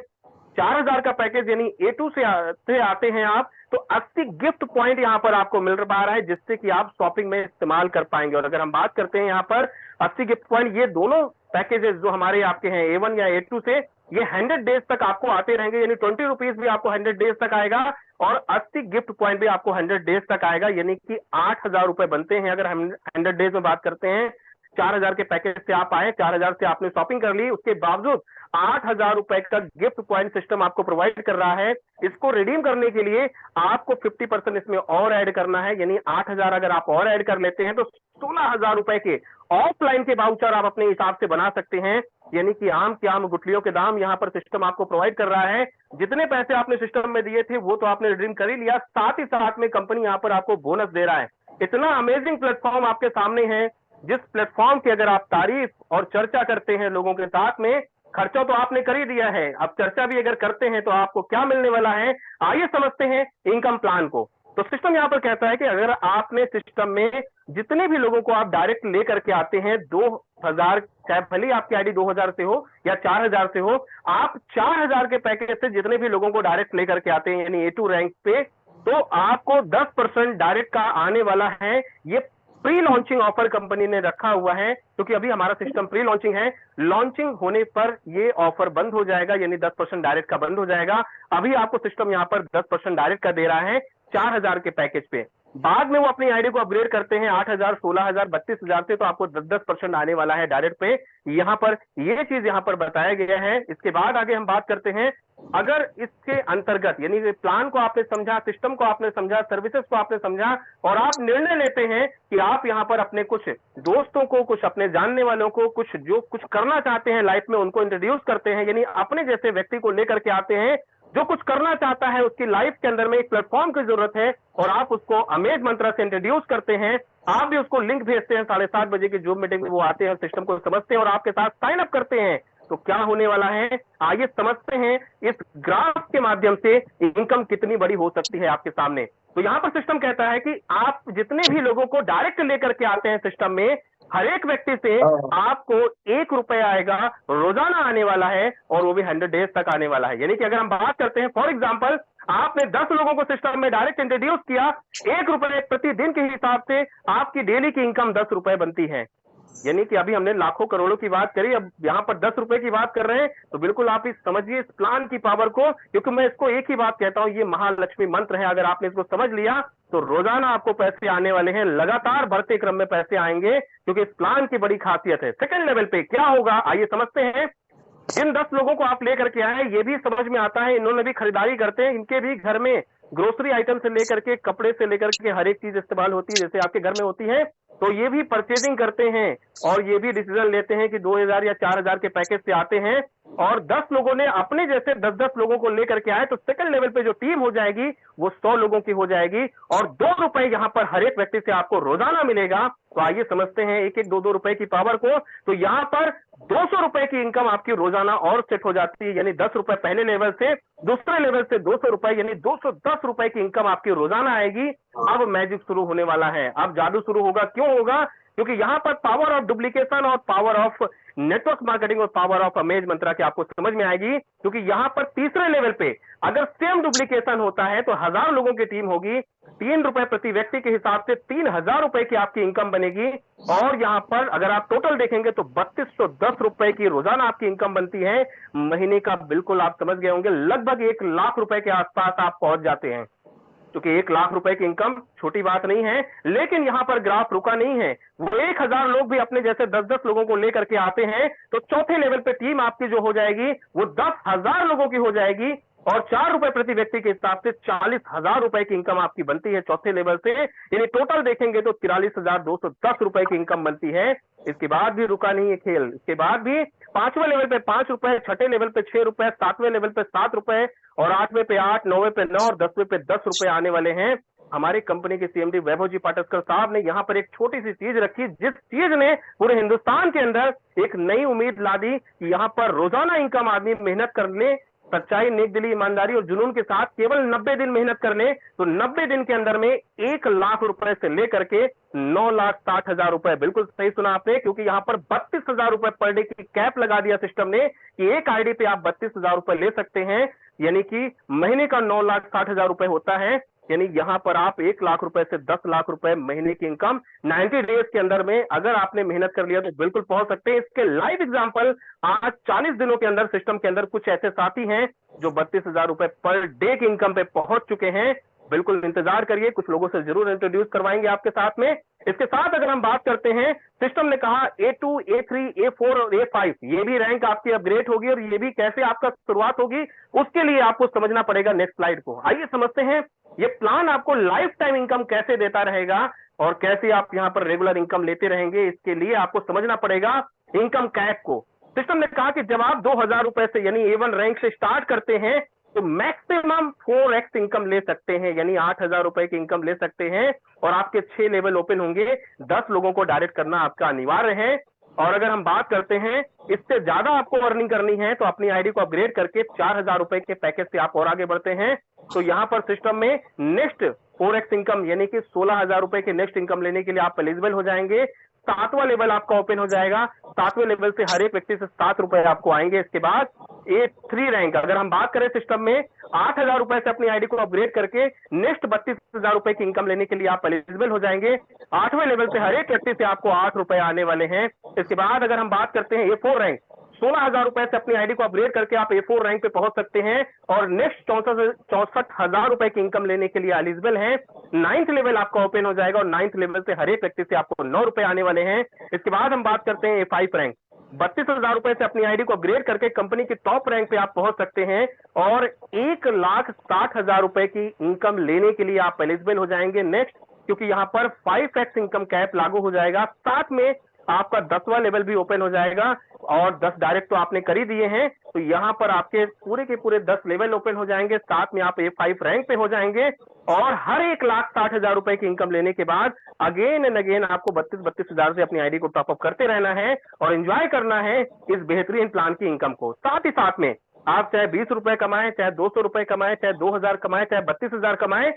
4000 का पैकेज यानी A2 से आते हैं आप तो 80 गिफ्ट पॉइंट यहां पर आपको मिल पा रहा है, जिससे कि आप शॉपिंग में इस्तेमाल कर पाएंगे। और अगर हम बात करते हैं यहां पर 80 गिफ्ट पॉइंट, ये दोनों पैकेजेस जो हमारे आपके हैं A1 या A2 से, ये 100 डेज तक आपको आते रहेंगे, यानी 20 रुपीज भी आपको 100 डेज तक आएगा और 80 गिफ्ट पॉइंट भी आपको 100 डेज तक आएगा, यानी कि 8000 रुपए बनते हैं अगर हम 100 डेज में बात करते हैं। 4,000 के पैकेज से आप आए, 4,000 से आपने शॉपिंग कर ली, उसके बावजूद 8,000 रुपए का गिफ्ट पॉइंट सिस्टम आपको प्रोवाइड कर रहा है। इसको रिडीम करने के लिए आपको 50% इसमें और ऐड करना है, यानी 8,000 अगर आप और ऐड कर लेते हैं तो 16,000 रुपए के ऑफलाइन के वाउचर आप अपने हिसाब से बना सकते हैं। यानी कि आम के आम गुठलियों के दाम यहां पर सिस्टम आपको प्रोवाइड कर रहा है। जितने पैसे आपने सिस्टम में दिए थे वो तो आपने रिडीम कर ही लिया, साथ ही साथ में कंपनी यहां पर आपको बोनस दे रहा है। इतना अमेजिंग प्लेटफॉर्म आपके सामने है, जिस प्लेटफॉर्म की अगर आप तारीफ और चर्चा करते हैं लोगों के साथ में, खर्चा तो आपने कर ही दिया है, अब चर्चा भी अगर करते हैं तो आपको क्या मिलने वाला है, आइए समझते हैं इनकम प्लान को। तो सिस्टम यहां पर कहता है कि अगर आपने सिस्टम में जितने भी लोगों को आप डायरेक्ट लेकर के आते हैं, 2,000, चाहे भले ही आपकी आईडी 2,000 से हो या 4,000 से हो, आप 4,000 के पैकेज से जितने भी लोगों को डायरेक्ट लेकर के आते हैं यानी A2 रैंक पे, तो आपको 10% डायरेक्ट का आने वाला है। ये प्री लॉन्चिंग ऑफर कंपनी ने रखा हुआ है, क्योंकि अभी हमारा सिस्टम प्री लॉन्चिंग है। लॉन्चिंग होने पर ये ऑफर बंद हो जाएगा, यानी 10% डायरेक्ट का बंद हो जाएगा। अभी आपको सिस्टम यहां पर 10% डायरेक्ट का दे रहा है 4,000 के पैकेज पे। बाद में वो अपनी आईडी को अपग्रेड करते हैं 8,000, 16,000, 32,000 से, तो आपको 10% आने वाला है डायरेक्ट पे। यहां पर ये चीज यहां पर बताया गया है। इसके बाद आगे हम बात करते हैं, अगर इसके अंतर्गत यानी प्लान को आपने समझा, सिस्टम को आपने समझा, सर्विसेज को आपने समझा और आप निर्णय लेते हैं कि आप यहां पर अपने कुछ दोस्तों को, कुछ अपने जानने वालों को, कुछ जो कुछ करना चाहते हैं लाइफ में उनको इंट्रोड्यूस करते हैं, यानी अपने जैसे व्यक्ति को लेकर के आते हैं जो कुछ करना चाहता है, उसकी लाइफ के अंदर में एक प्लेटफॉर्म की जरूरत है और आप उसको अमेज मंत्रा से इंट्रोड्यूस करते हैं। आप भी उसको लिंक भेजते हैं, 7:30 बजे की जूम मीटिंग में वो आते हैं, सिस्टम को समझते हैं और आपके साथ साइन अप करते हैं। तो क्या होने वाला है, आइए समझते हैं इस ग्राफ के माध्यम से इनकम कितनी बड़ी हो सकती है आपके सामने। तो यहां पर सिस्टम कहता है कि आप जितने भी लोगों को डायरेक्ट लेकर के आते हैं सिस्टम में, हर एक व्यक्ति से आपको 1 रुपया आएगा, रोजाना आने वाला है और वो भी 100 डेज तक आने वाला है। यानी कि अगर हम बात करते हैं, फॉर एग्जांपल आपने 10 लोगों को सिस्टम में डायरेक्ट इंट्रोड्यूस किया, 1 रुपए प्रतिदिन के हिसाब से आपकी डेली की इनकम 10 रुपए बनती है। यानी कि अभी हमने लाखों करोड़ों की बात करी, अब यहां पर 10 रुपए की बात कर रहे हैं। तो बिल्कुल आप इस समझिए इस प्लान की पावर को, क्योंकि मैं इसको एक ही बात कहता हूं, ये महालक्ष्मी मंत्र है। अगर आपने इसको समझ लिया तो रोजाना आपको पैसे आने वाले हैं, लगातार बढ़ते क्रम में पैसे आएंगे, क्योंकि इस प्लान की बड़ी खासियत है। सेकंड लेवल पे क्या होगा, आइए समझते हैं। जिन 10 लोगों को आप लेकर के आए, ये भी समझ में आता है, इन्होंने भी खरीदारी करते हैं, इनके भी घर में ग्रोसरी आइटम से लेकर के कपड़े से लेकर के हर एक चीज इस्तेमाल होती है, जैसे आपके घर में होती है। तो ये भी परचेजिंग करते हैं और ये भी डिसीजन लेते हैं कि 2,000 या 4,000 के पैकेज से आते हैं। और 10 लोगों ने अपने जैसे 10-10 लोगों को लेकर के आए, तो सेकंड लेवल पे जो टीम हो जाएगी वो 100 लोगों की हो जाएगी और 2 रुपए यहां पर हर एक व्यक्ति से आपको रोजाना मिलेगा। तो आइए समझते हैं एक एक 2-2 रुपए की पावर को। तो यहां पर 200 रुपए की इनकम आपकी रोजाना और सेट हो जाती है, यानी 10 रुपए पहले लेवल से, दूसरे लेवल से 200 रुपए, यानी 210 रुपए की इनकम आपकी रोजाना आएगी। अब मैजिक शुरू होने वाला है, अब जादू शुरू होगा। क्यों होगा, क्योंकि यहां पर पावर ऑफ डुप्लीकेशन और पावर ऑफ नेटवर्क मार्केटिंग और पावर ऑफ अमेज मंत्रा की आपको समझ में आएगी। क्योंकि यहां पर तीसरे लेवल पे अगर सेम डुप्लीकेशन होता है तो 1000 लोगों की टीम होगी, 3 रुपए प्रति व्यक्ति के हिसाब से 3,000 रुपए की आपकी इनकम बनेगी। और यहां पर अगर आप टोटल देखेंगे तो 3210 रुपए की रोजाना आपकी इनकम बनती है। महीने का बिल्कुल आप समझ गए होंगे, लगभग 1 लाख रुपए के आसपास आप पहुंच जाते हैं। क्योंकि 1 लाख रुपए की इनकम छोटी बात नहीं है। लेकिन यहां पर ग्राफ रुका नहीं है, वो 1,000 लोग भी अपने जैसे 10-10 लोगों को लेकर के आते हैं, तो चौथे लेवल पे टीम आपकी जो हो जाएगी वो 10,000 लोगों की हो जाएगी और 4 रुपए प्रति व्यक्ति के हिसाब से 40,000 रुपए की इनकम आपकी बनती है चौथे लेवल से। यानी टोटल देखेंगे तो 43,210 रुपए की इनकम बनती है। इसके बाद भी रुका नहीं है खेल, इसके बाद भी 5वें लेवल पे 5 रुपए, 6ठे लेवल पे 6 रुपए, 7वें लेवल पे 7 रुपए और 8वें पे 8, 9वें पे 9 और 10वें पे 10 रुपए आने वाले हैं। हमारे कंपनी के सीएमडी वैभव जी पाटस्कर साहब ने यहाँ पर एक छोटी सी चीज रखी, जिस चीज ने पूरे हिंदुस्तान के अंदर एक नई उम्मीद ला दी कि यहाँ पर रोजाना इनकम आदमी मेहनत कर ले, सच्चाई, नेक दिली, ईमानदारी और जुनून के साथ केवल 90 दिन मेहनत कर ले, तो 90 दिन के अंदर में 1 लाख रुपए से लेकर के 9,60,000 रुपए, बिल्कुल सही सुना आपने, क्योंकि यहाँ पर 32,000 रुपए पर डे की कैप लगा दिया सिस्टम ने कि एक आईडी पे आप 32,000 रुपए ले सकते हैं। यानी कि महीने का 9,60,000 रुपए होता है। यानी यहां पर आप 1 लाख रुपए से 10 लाख रुपए महीने की इनकम 90 डेज के अंदर में अगर आपने मेहनत कर लिया तो बिल्कुल पहुंच सकते हैं। इसके लाइव एग्जांपल आज 40 दिनों के अंदर सिस्टम के अंदर कुछ ऐसे साथी हैं जो 32,000 रुपए पर डे की इनकम पे पहुंच चुके हैं। बिल्कुल इंतजार करिए, कुछ लोगों से जरूर इंट्रोड्यूस करवाएंगे आपके साथ में। इसके साथ अगर हम बात करते हैं, सिस्टम ने कहा A2, A3, A4 और A5 ये भी रैंक आपकी अपग्रेड होगी, और ये भी कैसे आपका शुरुआत होगी उसके लिए आपको समझना पड़ेगा नेक्स्ट स्लाइड को। आइए समझते हैं ये प्लान आपको लाइफ टाइम इनकम कैसे देता रहेगा और कैसे आप यहां पर रेगुलर इनकम लेते रहेंगे। इसके लिए आपको समझना पड़ेगा इनकम कैप को। सिस्टम ने कहा कि जब आप 2000 रुपए से यानी A1 रैंक से स्टार्ट करते हैं तो मैक्सिमम 4x इनकम ले सकते हैं, यानी 8000 रुपए की इनकम ले सकते हैं, और आपके 6 लेवल ओपन होंगे। 10 लोगों को डायरेक्ट करना आपका अनिवार्य है। और अगर हम बात करते हैं इससे ज्यादा आपको अर्निंग करनी है तो अपनी आईडी को अपग्रेड करके 4000 रुपए के पैकेज से आप और आगे बढ़ते हैं। तो यहां पर सिस्टम में नेक्स्ट 4x इनकम यानी कि 16000 रुपए के नेक्स्ट इनकम लेने के लिए आप एलिजिबल हो जाएंगे। 7वां लेवल आपका ओपन हो जाएगा। 7वें लेवल से हर एक व्यक्ति से 7 रुपए आपको आएंगे। इसके बाद A3 रैंक, अगर हम बात करें सिस्टम में 8000 रुपए से अपनी आईडी को अपग्रेड करके नेक्स्ट 32000 रुपए की इनकम लेने के लिए आप एलिजिबल हो जाएंगे। 8वें लेवल से हर एक व्यक्ति से आपको 8 रुपए आने वाले हैं। इसके बाद अगर हम बात करते हैं A4 रैंक, 16000 रुपए से अपनी आईडी को अपग्रेड करके आप A4 रैंक पे पहुंच सकते हैं और नेक्स्ट 64,000 रुपए की इनकम लेने के लिए एलिजिबल हैं। 9th लेवल आपका ओपन हो जाएगा और 9th लेवल से हर एक व्यक्ति से आपको 9 रुपए आने वाले हैं। इसके बाद हम बात करते हैं A5 रैंक, 32,000 रुपए से अपनी आईडी को अपग्रेड करके कंपनी की टॉप रैंक पे आप पहुंच सकते हैं और 1,60,000 रुपए की इनकम लेने के लिए आप एलिजिबल हो जाएंगे नेक्स्ट, क्योंकि यहां पर 5x इनकम कैप लागू हो जाएगा। साथ में आपका 10वां लेवल भी ओपन हो जाएगा और 10 डायरेक्ट तो आपने कर ही दिए हैं, तो यहां पर आपके पूरे के पूरे 10 लेवल ओपन हो जाएंगे। साथ में आप A5 रैंक पे हो जाएंगे और हर 1,60,000 रुपए की इनकम लेने के बाद अगेन एंड अगेन आपको 32,000 से अपनी आईडी को टॉपअप करते रहना है और एंजॉय करना है इस बेहतरीन प्लान की इनकम को। साथ ही साथ में आप चाहे 20 रुपए कमाएं, चाहे 200 रुपए कमाएं, चाहे 2000 कमाएं, चाहे 32,000 कमाएं,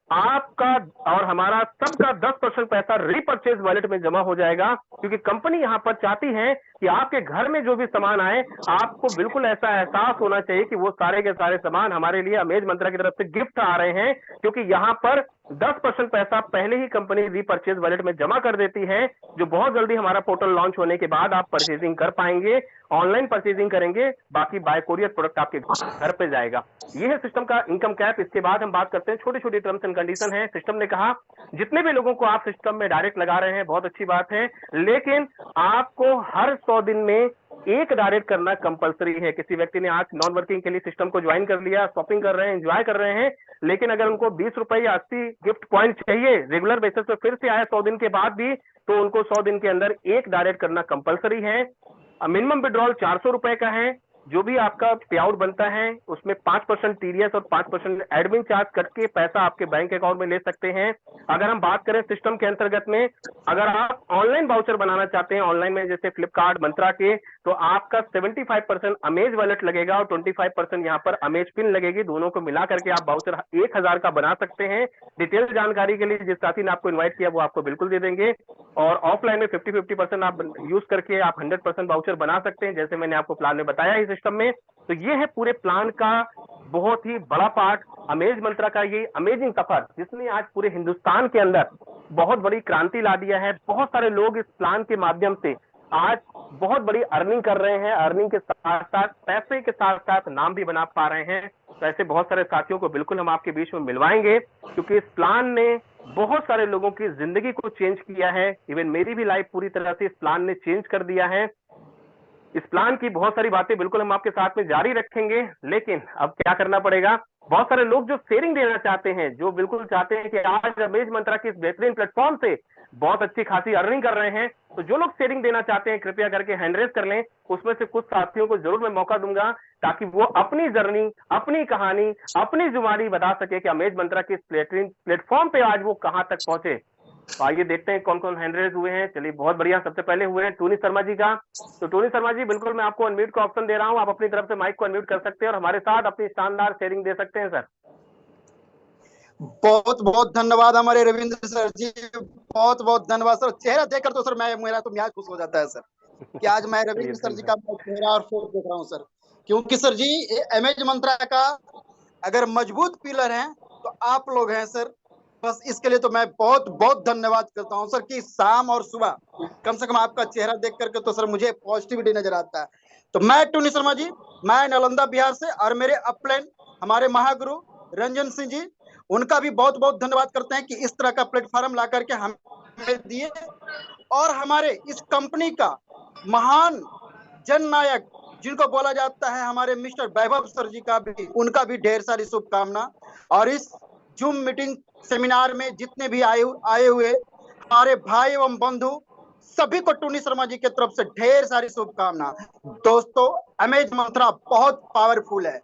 आपका और हमारा सबका 10% पैसा रीपरचेज वॉलेट में जमा हो जाएगा, क्योंकि कंपनी यहां पर चाहती है कि आपके घर में जो भी सामान आए आपको बिल्कुल ऐसा एहसास होना चाहिए कि वो सारे के सारे सामान हमारे लिए अमेज मंत्रा की तरफ से गिफ्ट आ रहे हैं, क्योंकि यहां पर 10% पैसा पहले ही कंपनी रीपरचेज वॉलेट में जमा कर देती है, जो बहुत जल्दी हमारा पोर्टल लॉन्च होने के बाद आप परचेजिंग कर पाएंगे। ऑनलाइन परचेजिंग करेंगे, बाकी बाय कोरियर प्रोडक्ट आपके घर पे जाएगा। ये है सिस्टम का इनकम कैप। इसके बाद हम बात करते हैं छोटी छोटी टर्म्स एंड कंडीशन है। सिस्टम ने कहा जितने भी लोगों को आप सिस्टम में डायरेक्ट लगा रहे हैं बहुत अच्छी बात है, लेकिन आपको हर 100 दिन में एक डायरेक्ट करना कंपलसरी है। किसी व्यक्ति ने आज नॉन वर्किंग के लिए सिस्टम को ज्वाइन कर लिया, शॉपिंग कर रहे हैं, एंजॉय कर रहे हैं, लेकिन अगर उनको 20 रुपए या 80 गिफ्ट पॉइंट चाहिए रेगुलर बेसिस पे फिर से आए 100 दिन के बाद भी, तो उनको 100 दिन के अंदर एक डायरेक्ट करना कंपलसरी है। मिनिमम विड्रॉल 400 रुपए का है। जो भी आपका पे आउट बनता है उसमें 5% टीडीएस और 5% एडमिन चार्ज कट के पैसा आपके बैंक अकाउंट में ले सकते हैं। अगर हम बात करें सिस्टम के अंतर्गत में, अगर आप ऑनलाइन वाउचर बनाना चाहते हैं ऑनलाइन में जैसे फ्लिपकार्ट, मंत्रा के, तो आपका 75% अमेज वॉलेट लगेगा और 25% यहाँ पर अमेज पिन लगेगी। दोनों को मिला करके आप वाउचर 1000 का बना सकते हैं। डिटेल जानकारी के लिए जिस साथी ने आपको इन्वाइट किया वो आपको बिल्कुल दे देंगे। और ऑफलाइन में 50-50% आप यूज करके आप 100% वाउचर बना सकते हैं, जैसे मैंने आपको प्लान में बताया ही सिस्टम में। तो ये है पूरे प्लान का बहुत ही बड़ा पार्ट, अमेज मंत्रा का ये अमेजिंग सफर, जिसने आज पूरे हिंदुस्तान के अंदर बहुत बड़ी क्रांति ला दिया है। बहुत सारे लोग इस प्लान के माध्यम से आज बहुत बड़ी अर्निंग कर रहे हैं। अर्निंग के साथ साथ पैसे के साथ साथ नाम भी बना पा रहे हैं। तो ऐसे बहुत सारे साथियों को बिल्कुल हम आपके बीच में मिलवाएंगे, क्योंकि इस प्लान ने बहुत सारे लोगों की जिंदगी को चेंज किया है। इवन मेरी भी लाइफ पूरी तरह से इस प्लान ने चेंज कर दिया है। इस प्लान की बहुत सारी बातें बिल्कुल हम आपके साथ में जारी रखेंगे, लेकिन अब क्या करना पड़ेगा, बहुत सारे लोग जो शेयरिंग देना चाहते हैं, जो बिल्कुल चाहते हैं कि आज अमेज मंत्रा की इस बेहतरीन प्लेटफॉर्म से बहुत अच्छी खासी अर्निंग कर रहे हैं, तो जो लोग शेयरिंग देना चाहते हैं कृपया करके हैंड रेज कर लें। उसमें से कुछ साथियों को जरूर मैं मौका दूंगा ताकि वो अपनी जर्नी, अपनी कहानी, अपनी जुबानी बता सके कि अमेज मंत्रा की इस प्लेटफॉर्म पे आज वो कहां तक पहुंचे। तो आइए देखते हैं कौन कौन हैंड रेज हुए हैं। चलिए बहुत बढ़िया, सबसे पहले हुए हैं टोनी शर्मा जी का। तो टोनी शर्मा जी बिल्कुल मैं आपको अनम्यूट का ऑप्शन दे रहा हूं, आप अपनी तरफ से माइक को अनम्यूट कर सकते हैं और हमारे साथ अपनी शानदार शेयरिंग दे सकते हैं सर। बहुत बहुत धन्यवाद हमारे रविंद्र सर जी, बहुत बहुत धन्यवाद सर। चेहरा देखकर तो सर मेरा तो मियाज खुश हो जाता है सर कि आज मैं रविंद्र सर जी का चेहरा और फोटो देख रहा हूँ सर, क्योंकि सर जी अमेज मंत्रा का अगर मजबूत पिलर है तो आप लोग हैं सर। बस इसके लिए तो मैं बहुत बहुत धन्यवाद करता हूं सर कि शाम और सुबह कम से कम आपका चेहरा देख करके तो सर मुझे पॉजिटिविटी नजर आता है। तो मैं टोनी शर्मा जी, मैं नालंदा बिहार से, और मेरे अपलाइन हमारे महागुरु रंजन सिंह जी, उनका भी बहुत बहुत धन्यवाद करते हैं कि इस तरह का प्लेटफॉर्म ला करके हमें हमें दिए, और हमारे इस कंपनी का महान जननायक जिनको बोला जाता है हमारे मिस्टर वैभव सर जी का भी, उनका भी ढेर सारी शुभकामना। और इस जूम मीटिंग सेमिनार में जितने भी आए हुए हमारे भाई एवं बंधु, सभी को टूनी शर्मा जी की तरफ से ढेर सारी शुभकामना। दोस्तों, अमेज मंत्रा बहुत पावरफुल है,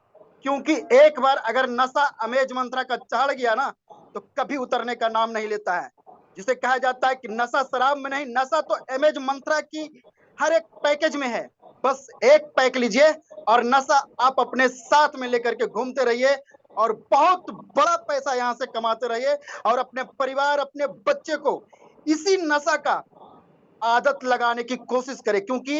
क्योंकि एक बार अगर नशा अमेज मंत्रा का चढ़ गया ना, तो कभी उतरने का नाम नहीं लेता है। जिसे कहा जाता है कि नशा शराब में नहीं, नशा तो अमेज मंत्रा की हर एक पैकेज में है। बस एक पैक लीजिए और नशा आप अपने साथ में लेकर के घूमते रहिए, और बहुत बड़ा पैसा यहाँ से कमाते रहिए, और अपने परिवार, अपने बच्चे को इसी नशा का आदत लगाने की कोशिश करें, क्योंकि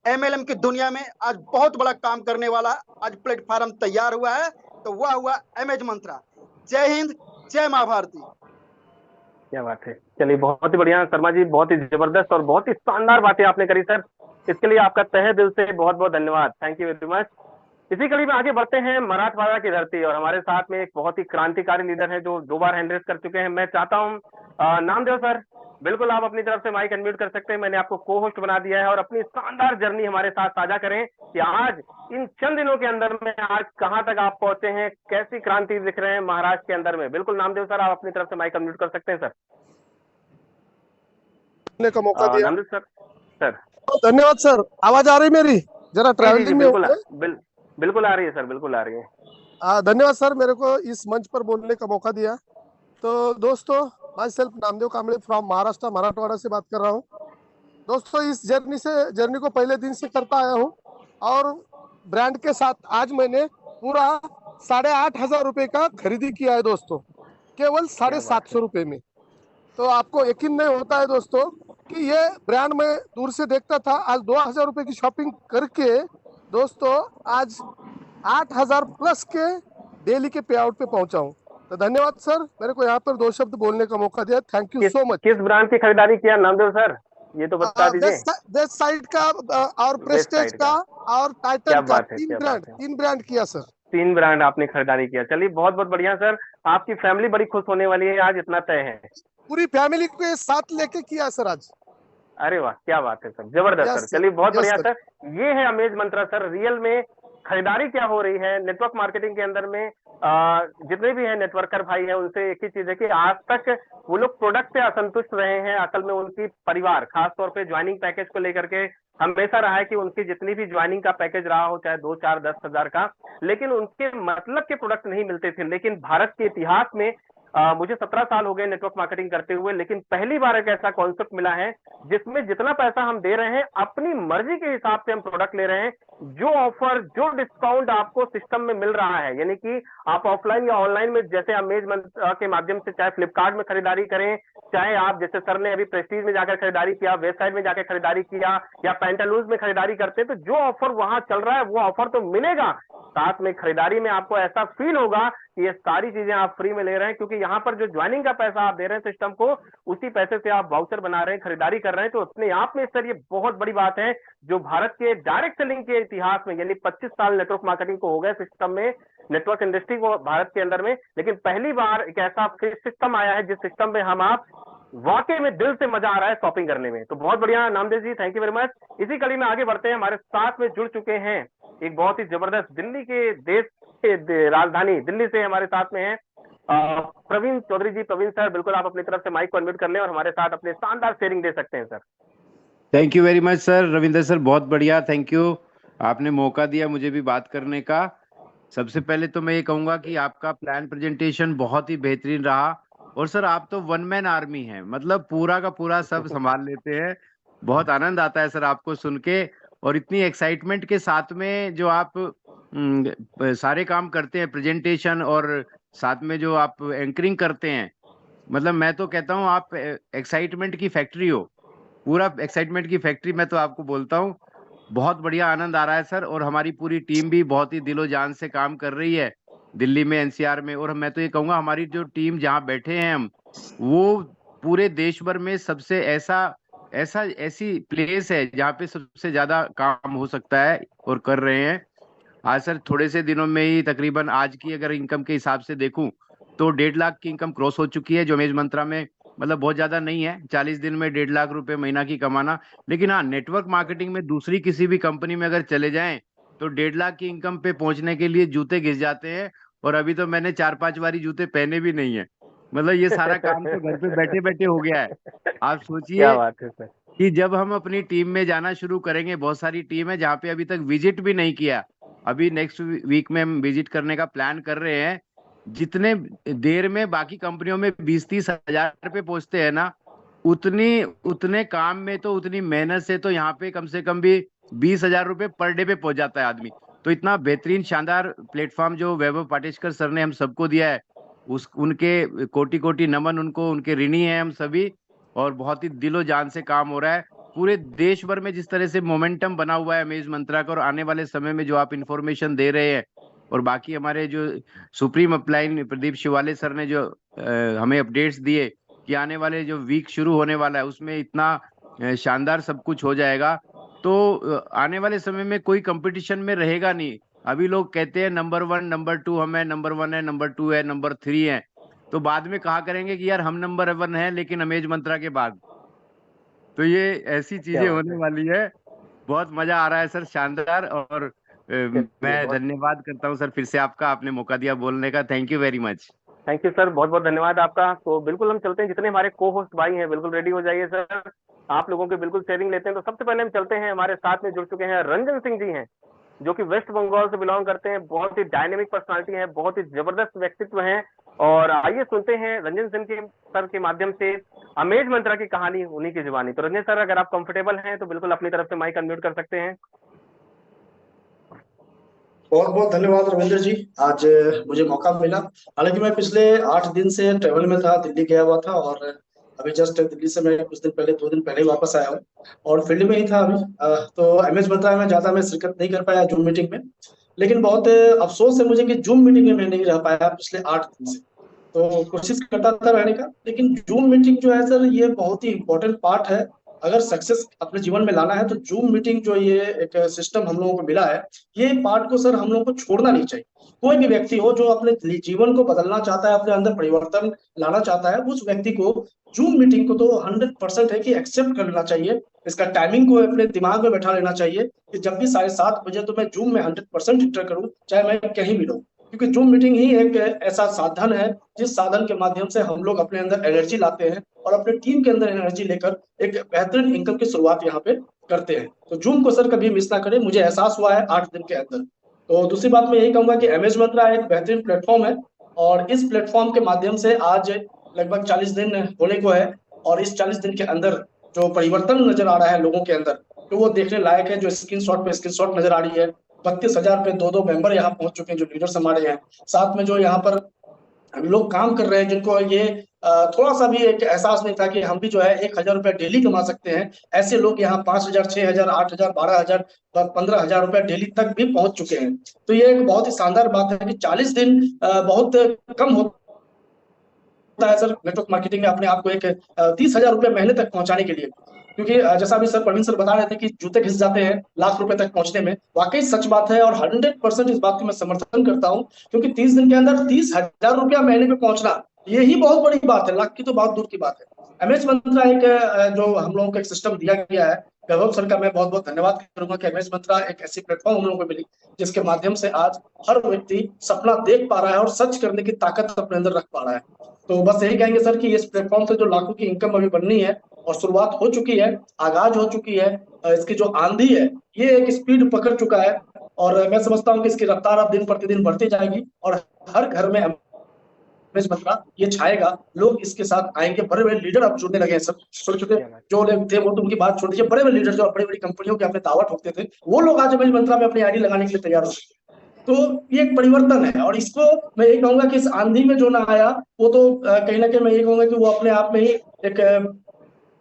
एमएलएम की दुनिया में आज बहुत बड़ा काम करने वाला आज प्लेटफॉर्म तैयार हुआ है, तो वह हुआ अमेज मंत्रा। जय हिंद, जय मां भारती। क्या बात है। चलिए, बहुत ही बढ़िया शर्मा जी, बहुत ही जबरदस्त और बहुत ही शानदार बातें आपने करी सर। इसके लिए आपका तहे दिल से बहुत बहुत धन्यवाद। Thank you very much. इसी कड़ी में आगे बढ़ते हैं मराठवाड़ा की धरती, और हमारे साथ में एक बहुत ही क्रांतिकारी लीडर है जो 2 बार हैंड रेस कर चुके हैं। मैं चाहता हूँ नामदेव सर, बिल्कुल आप अपनी तरफ से माइक अनम्यूट कर सकते हैं। मैंने आपको को होस्ट बना दिया है, और अपनी शानदार जर्नी हमारे साथ साझा करें कि आज इन चंद दिनों के अंदर में आज कहां तक आप पहुंचे हैं, कैसी क्रांति दिख रहे हैं महाराष्ट्र के अंदर में। बिल्कुल नामदेव सर, आप अपनी तरफ से माइक अनम्यूट कर सकते हैं सर। का मौका दिया नामदेव सर। सर धन्यवाद सर। आवाज आ रही मेरी? जरा ट्रैवलिंग में बिल्कुल आ रही है सर, बिल्कुल आ रही है। धन्यवाद सर, मेरे को इस मंच पर बोलने का मौका दिया। तो दोस्तों, my self Namdev Kamble from Maharashtra, Marathwada से बात कर रहा हूँ। दोस्तों, इस जर्नी को पहले दिन से करता आया हूँ, और ब्रांड के साथ आज मैंने पूरा 8,500 रुपए का खरीदी किया है दोस्तों, केवल 750 रुपए में। तो आपको यकीन नहीं होता है दोस्तों कि ये ब्रांड मैं दूर से देखता था, आज 2,000 रुपए की शॉपिंग करके दोस्तों आज 8,000 प्लस के डेली के पे आउट पे पहुंचा हूं। तो धन्यवाद सर, मेरे को यहाँ पर 2 शब्द बोलने का मौका दिया। Thank you so much. किस ब्रांड की खरीदारी किया नामदेव सर, ये तो बता दीजिए। बेस्ट साइड का और प्रेस्टेज का और टाइटन का 3 ब्रांड किया सर। 3 ब्रांड आपने खरीदारी किया। चलिए, बहुत बहुत बढ़िया सर। आपकी फैमिली बड़ी खुश होने वाली है, आज इतना तय है। पूरी फैमिली के साथ लेके किया सर आज। अरे वाह, क्या बात है सर, जबरदस्त सर। चलिए, बहुत बढ़िया सर। ये है अमेज मंत्रा सर। रियल में खरीदारी क्या हो रही है नेटवर्क मार्केटिंग के अंदर में, जितने भी हैं नेटवर्कर भाई हैं, उनसे एक ही चीज है कि आज तक वो लोग प्रोडक्ट से असंतुष्ट रहे हैं। असल में उनकी परिवार, खासतौर पे ज्वाइनिंग पैकेज को लेकर के हमेशा रहा है कि उनकी जितनी भी ज्वाइनिंग का पैकेज रहा हो, चाहे 2, 4, 10 हजार का, लेकिन उनके मतलब के प्रोडक्ट नहीं मिलते थे। लेकिन भारत के इतिहास में मुझे 17 साल हो गए नेटवर्क मार्केटिंग करते हुए, लेकिन पहली बार एक ऐसा कॉन्सेप्ट मिला है जिसमें जितना पैसा हम दे रहे हैं अपनी मर्जी के हिसाब से हम प्रोडक्ट ले रहे हैं। जो ऑफर, जो डिस्काउंट आपको सिस्टम में मिल रहा है, यानी कि आप ऑफलाइन या ऑनलाइन में जैसे अमेज के माध्यम से, चाहे फ्लिपकार्ट में खरीदारी करें, चाहे आप जैसे सर ने अभी प्रेस्टीज में जाकर खरीदारी किया, वेबसाइट में जाकर खरीदारी किया, या पैंटालूज में खरीदारी करते हैं, तो जो ऑफर वहां चल रहा है वो ऑफर तो मिलेगा। साथ में खरीदारी में आपको ऐसा फील होगा कि ये सारी चीजें आप फ्री में ले रहे हैं, क्योंकि यहाँ पर जो ज्वाइनिंग का पैसा आप दे रहे हैं सिस्टम को, उसी पैसे से आप वाउचर बना रहे हैं, खरीदारी कर रहे हैं। तो अपने आप में सर ये बहुत बड़ी बात है, जो भारत के डायरेक्ट सेलिंग के इतिहास में, यानी 25 साल नेटवर्क मार्केटिंग को हो गए सिस्टम में, नेटवर्क इंडस्ट्री को भारत के अंदर में, लेकिन पहली बार एक ऐसा सिस्टम आया है जिस सिस्टम में हम आप वाकई में दिल से मजा आ रहा है शॉपिंग करने में। तो बहुत बढ़िया Namdev ji, thank you very much. इसी कड़ी में आगे बढ़ते हैं। हमारे साथ में जुड़ चुके हैं एक बहुत ही जबरदस्त, दिल्ली के देश के राजधानी दिल्ली से हमारे साथ में है प्रवीण चौधरी जी। प्रवीण सर, बिल्कुल आप अपनी तरफ से माइक को अनम्यूट कर लें और हमारे साथ अपने शानदार शेयरिंग दे सकते हैं sir. Thank you very much sir, Ravinder sir, बहुत बढ़िया, थैंक यू, आपने मौका दिया मुझे भी बात करने का। सबसे पहले तो मैं ये कहूंगा कि आपका प्लान प्रेजेंटेशन बहुत ही बेहतरीन रहा, और सर आप तो 1 मैन आर्मी हैं, मतलब पूरा का पूरा सब संभाल लेते हैं। बहुत आनंद आता है सर आपको सुन के, और इतनी एक्साइटमेंट के साथ में जो आप सारे काम करते हैं, प्रेजेंटेशन और साथ में जो आप एंकरिंग करते हैं, मतलब मैं तो कहता हूँ आप एक्साइटमेंट की फैक्ट्री हो, पूरा एक्साइटमेंट की फैक्ट्री मैं तो आपको बोलता हूँ। बहुत बढ़िया आनंद आ रहा है सर, और हमारी पूरी टीम भी बहुत ही दिलो जान से काम कर रही है दिल्ली में, एनसीआर में। और मैं तो ये कहूंगा हमारी जो टीम जहाँ बैठे हैं हम, वो पूरे देश भर में सबसे ऐसी प्लेस है जहाँ पे सबसे ज्यादा काम हो सकता है, और कर रहे हैं। आज सर थोड़े से दिनों में ही तकरीबन आज की अगर इनकम के हिसाब से देखूं तो 1.5 लाख की इनकम क्रॉस हो चुकी है, जो अमेज मंत्रा में मतलब बहुत ज्यादा नहीं है, 40 दिन में 1.5 लाख रुपए महीना की कमाना। लेकिन हाँ, नेटवर्क मार्केटिंग में दूसरी किसी भी कंपनी में अगर चले जाएं तो 1.5 लाख की इनकम पे पहुंचने के लिए जूते घिस जाते हैं। और अभी तो मैंने 4-5 बारी जूते पहने भी नहीं है। मतलब ये सारा काम तो घर पे बैठे बैठे हो गया है। आप क्या सोचिए बात है सर। कि जब हम अपनी टीम में जाना शुरू करेंगे, बहुत सारी टीम है जहाँ पे अभी तक विजिट भी नहीं किया, अभी नेक्स्ट वीक में हम विजिट करने का प्लान कर रहे हैं। जितने देर में बाकी कंपनियों में 20-30 हजार पे पहुंचते हैं ना, उतनी उतने काम में तो, उतनी मेहनत से तो यहाँ पे कम से कम भी 20 हजार रुपये पर डे पे पहुंच जाता है आदमी। तो इतना बेहतरीन शानदार प्लेटफॉर्म जो वैभव पाटेश्कर सर ने हम सबको दिया है, उस उनके कोटि कोटि नमन, उनको, उनके ऋणी हैं हम सभी। और बहुत ही दिलो जान से काम हो रहा है। पूरे देश भर में जिस तरह से मोमेंटम बना हुआ है अमेज मंत्रा का, और आने वाले समय में जो आप इंफॉर्मेशन दे रहे हैं, और बाकी हमारे जो supreme upline Pradeep Shivale sir ने जो हमें अपडेट्स दिए कि आने वाले जो वीक शुरू होने वाला है उसमें इतना शानदार सब कुछ हो जाएगा। तो आने वाले समय में कोई कंपटीशन में रहेगा नहीं। अभी लोग कहते हैं नंबर 1 नंबर 2 हम है, नंबर 1 है, नंबर 2 है, नंबर 3 है। तो बाद में कहा करेंगे कि यार हम नंबर 1 है लेकिन अमेज मंत्रा के बाद। तो ये ऐसी क्या चीजें बात होने है। वाली है। बहुत मजा आ रहा है सर, शानदार। और चलिए, मैं बहुत धन्यवाद करता हूँ सर फिर से आपका, आपने मौका दिया बोलने का। Thank you very much. Thank you sir, बहुत बहुत धन्यवाद आपका। तो बिल्कुल हम चलते हैं, जितने हमारे को होस्ट भाई हैं बिल्कुल रेडी हो जाइए सर। आप लोगों के बिल्कुल शेयरिंग लेते हैं। तो सबसे पहले हम चलते हैं, हमारे साथ में जुड़ चुके हैं रंजन सिंह जी हैं, जो कि वेस्ट बंगाल से बिलोंग करते हैं। बहुत ही डायनेमिक पर्सनालिटी है, बहुत ही जबरदस्त व्यक्तित्व हैं। और आइए सुनते हैं रंजन सिंह के सर के माध्यम से अमेज मंत्रा की कहानी, उन्हीं की जुबानी। तो रंजन सर, अगर आप कंफर्टेबल हैं तो बिल्कुल अपनी तरफ से माइक अनम्यूट कर सकते हैं। बहुत बहुत धन्यवाद रविंद्र जी, आज मुझे मौका मिला। हालांकि मैं पिछले 8 दिन से ट्रेवल में था, दिल्ली गया हुआ था, और अभी जस्ट दिल्ली से मैं कुछ दिन पहले, 2 दिन पहले ही वापस आया हूँ, और फील्ड में ही था अभी। तो एमएस बताया, मैं ज्यादा मैं शिरकत नहीं कर पाया जूम मीटिंग में। लेकिन बहुत अफसोस है मुझे कि जूम मीटिंग में मैं नहीं रह पाया पिछले 8 दिन से। तो कोशिश करता था रहने का, लेकिन जूम मीटिंग जो है सर, ये बहुत ही इंपॉर्टेंट पार्ट है। अगर सक्सेस अपने जीवन में लाना है तो जूम मीटिंग जो ये एक सिस्टम हम लोगों को मिला है, ये पार्ट को सर हम लोगों को छोड़ना नहीं चाहिए। कोई भी व्यक्ति हो जो अपने जीवन को बदलना चाहता है, अपने अंदर परिवर्तन लाना चाहता है, उस व्यक्ति को जूम मीटिंग को तो 100% है कि एक्सेप्ट कर लेना चाहिए। इसका टाइमिंग को अपने दिमाग में बैठा लेना चाहिए कि जब भी 7:30 बजे तो मैं जूम में 100% इंटर करूं, चाहे मैं कहीं भी रहूं। क्योंकि जूम मीटिंग ही एक ऐसा साधन है जिस साधन के माध्यम से हम लोग अपने अंदर एनर्जी लाते हैं, और अपने टीम के अंदर एनर्जी लेकर एक बेहतरीन इनकम की शुरुआत यहाँ पे करते हैं। तो जूम को सर कभी मिस ना करें, मुझे एहसास हुआ है 8 दिन के अंदर। तो दूसरी बात मैं यही कहूंगा कि एमएस मंत्रा एक बेहतरीन प्लेटफॉर्म है, और इस प्लेटफॉर्म के माध्यम से आज लगभग 40 दिन होने को है, और इस 40 दिन के अंदर जो परिवर्तन नजर आ रहा है लोगों के अंदर, तो वो देखने लायक है। जो स्क्रीनशॉट पे स्क्रीनशॉट नजर आ रही है, 32,000 पे 2-2 मेंबर यहाँ पहुंच चुके हैं जो लीडर्स हमारे हैं। साथ में जो यहाँ पर लोग काम कर रहे हैं, जिनको ये थोड़ा सा भी एक एहसास नहीं था कि हम भी जो है 1,000 रुपया डेली कमा सकते हैं, ऐसे लोग यहाँ 5,000, 6,000, 8,000, 12,000, 15,000 रुपया डेली तक भी पहुंच चुके हैं। तो ये एक बहुत ही शानदार बात है कि 40 दिन बहुत कम होता है सर नेटवर्क मार्केटिंग में अपने आप को एक 30,000 रुपये महीने तक पहुंचाने के लिए। क्योंकि जैसा अभी सर प्रवीण सर बता रहे थे कि जूते घिस जाते हैं लाख रुपए तक पहुंचने में, वाकई सच बात है, और 100% इस बात को मैं समर्थन करता हूं। क्योंकि 30 दिन के अंदर 30,000 रुपया महीने पे पहुंचना, यही बहुत बड़ी बात है, लाख की तो बहुत दूर की बात है। एमएस मंत्रा एक जो हम लोगों को एक सिस्टम दिया गया है, वैभव सर का मैं बहुत बहुत धन्यवाद करूंगा कि एमएस मंत्रा एक ऐसी प्लेटफॉर्म हम लोगों को मिली जिसके माध्यम से आज हर व्यक्ति सपना देख पा रहा है और सच करने की ताकत अपने अंदर रख पा रहा है। तो बस यही कहेंगे सर कि इस प्लेटफॉर्म से जो लाखों की इनकम अभी बननी है, और शुरुआत हो चुकी है, आगाज हो चुकी है, इसकी जो आंधी है ये एक स्पीड पकड़ चुका है, और मैं समझता हूं कि इसकी रफ्तार अब दिन प्रतिदिन बढ़ती जाएगी, और हर घर में एमएस मंत्रा ये छाएगा। लोग इसके साथ आएंगे, बड़े बड़े लीडर अब जुड़ने लगे हैं सब। छोटे छोटे जो लोग थे वो तो उनकी बात छोड़ दीजिए, बड़े बड़े लीडर जो बड़ी बड़ी कंपनियों के अपने दावा ठोकते थे, वो लोग आज एमएस मंत्रा में अपनी आईडी लगाने के लिए तैयार हो चुके हैं। तो ये एक परिवर्तन है, और इसको मैं ये कहूंगा कि इस आंधी में जो ना आया वो तो कहीं ना कहीं मैं ये कहूंगा कि वो अपने आप में ही एक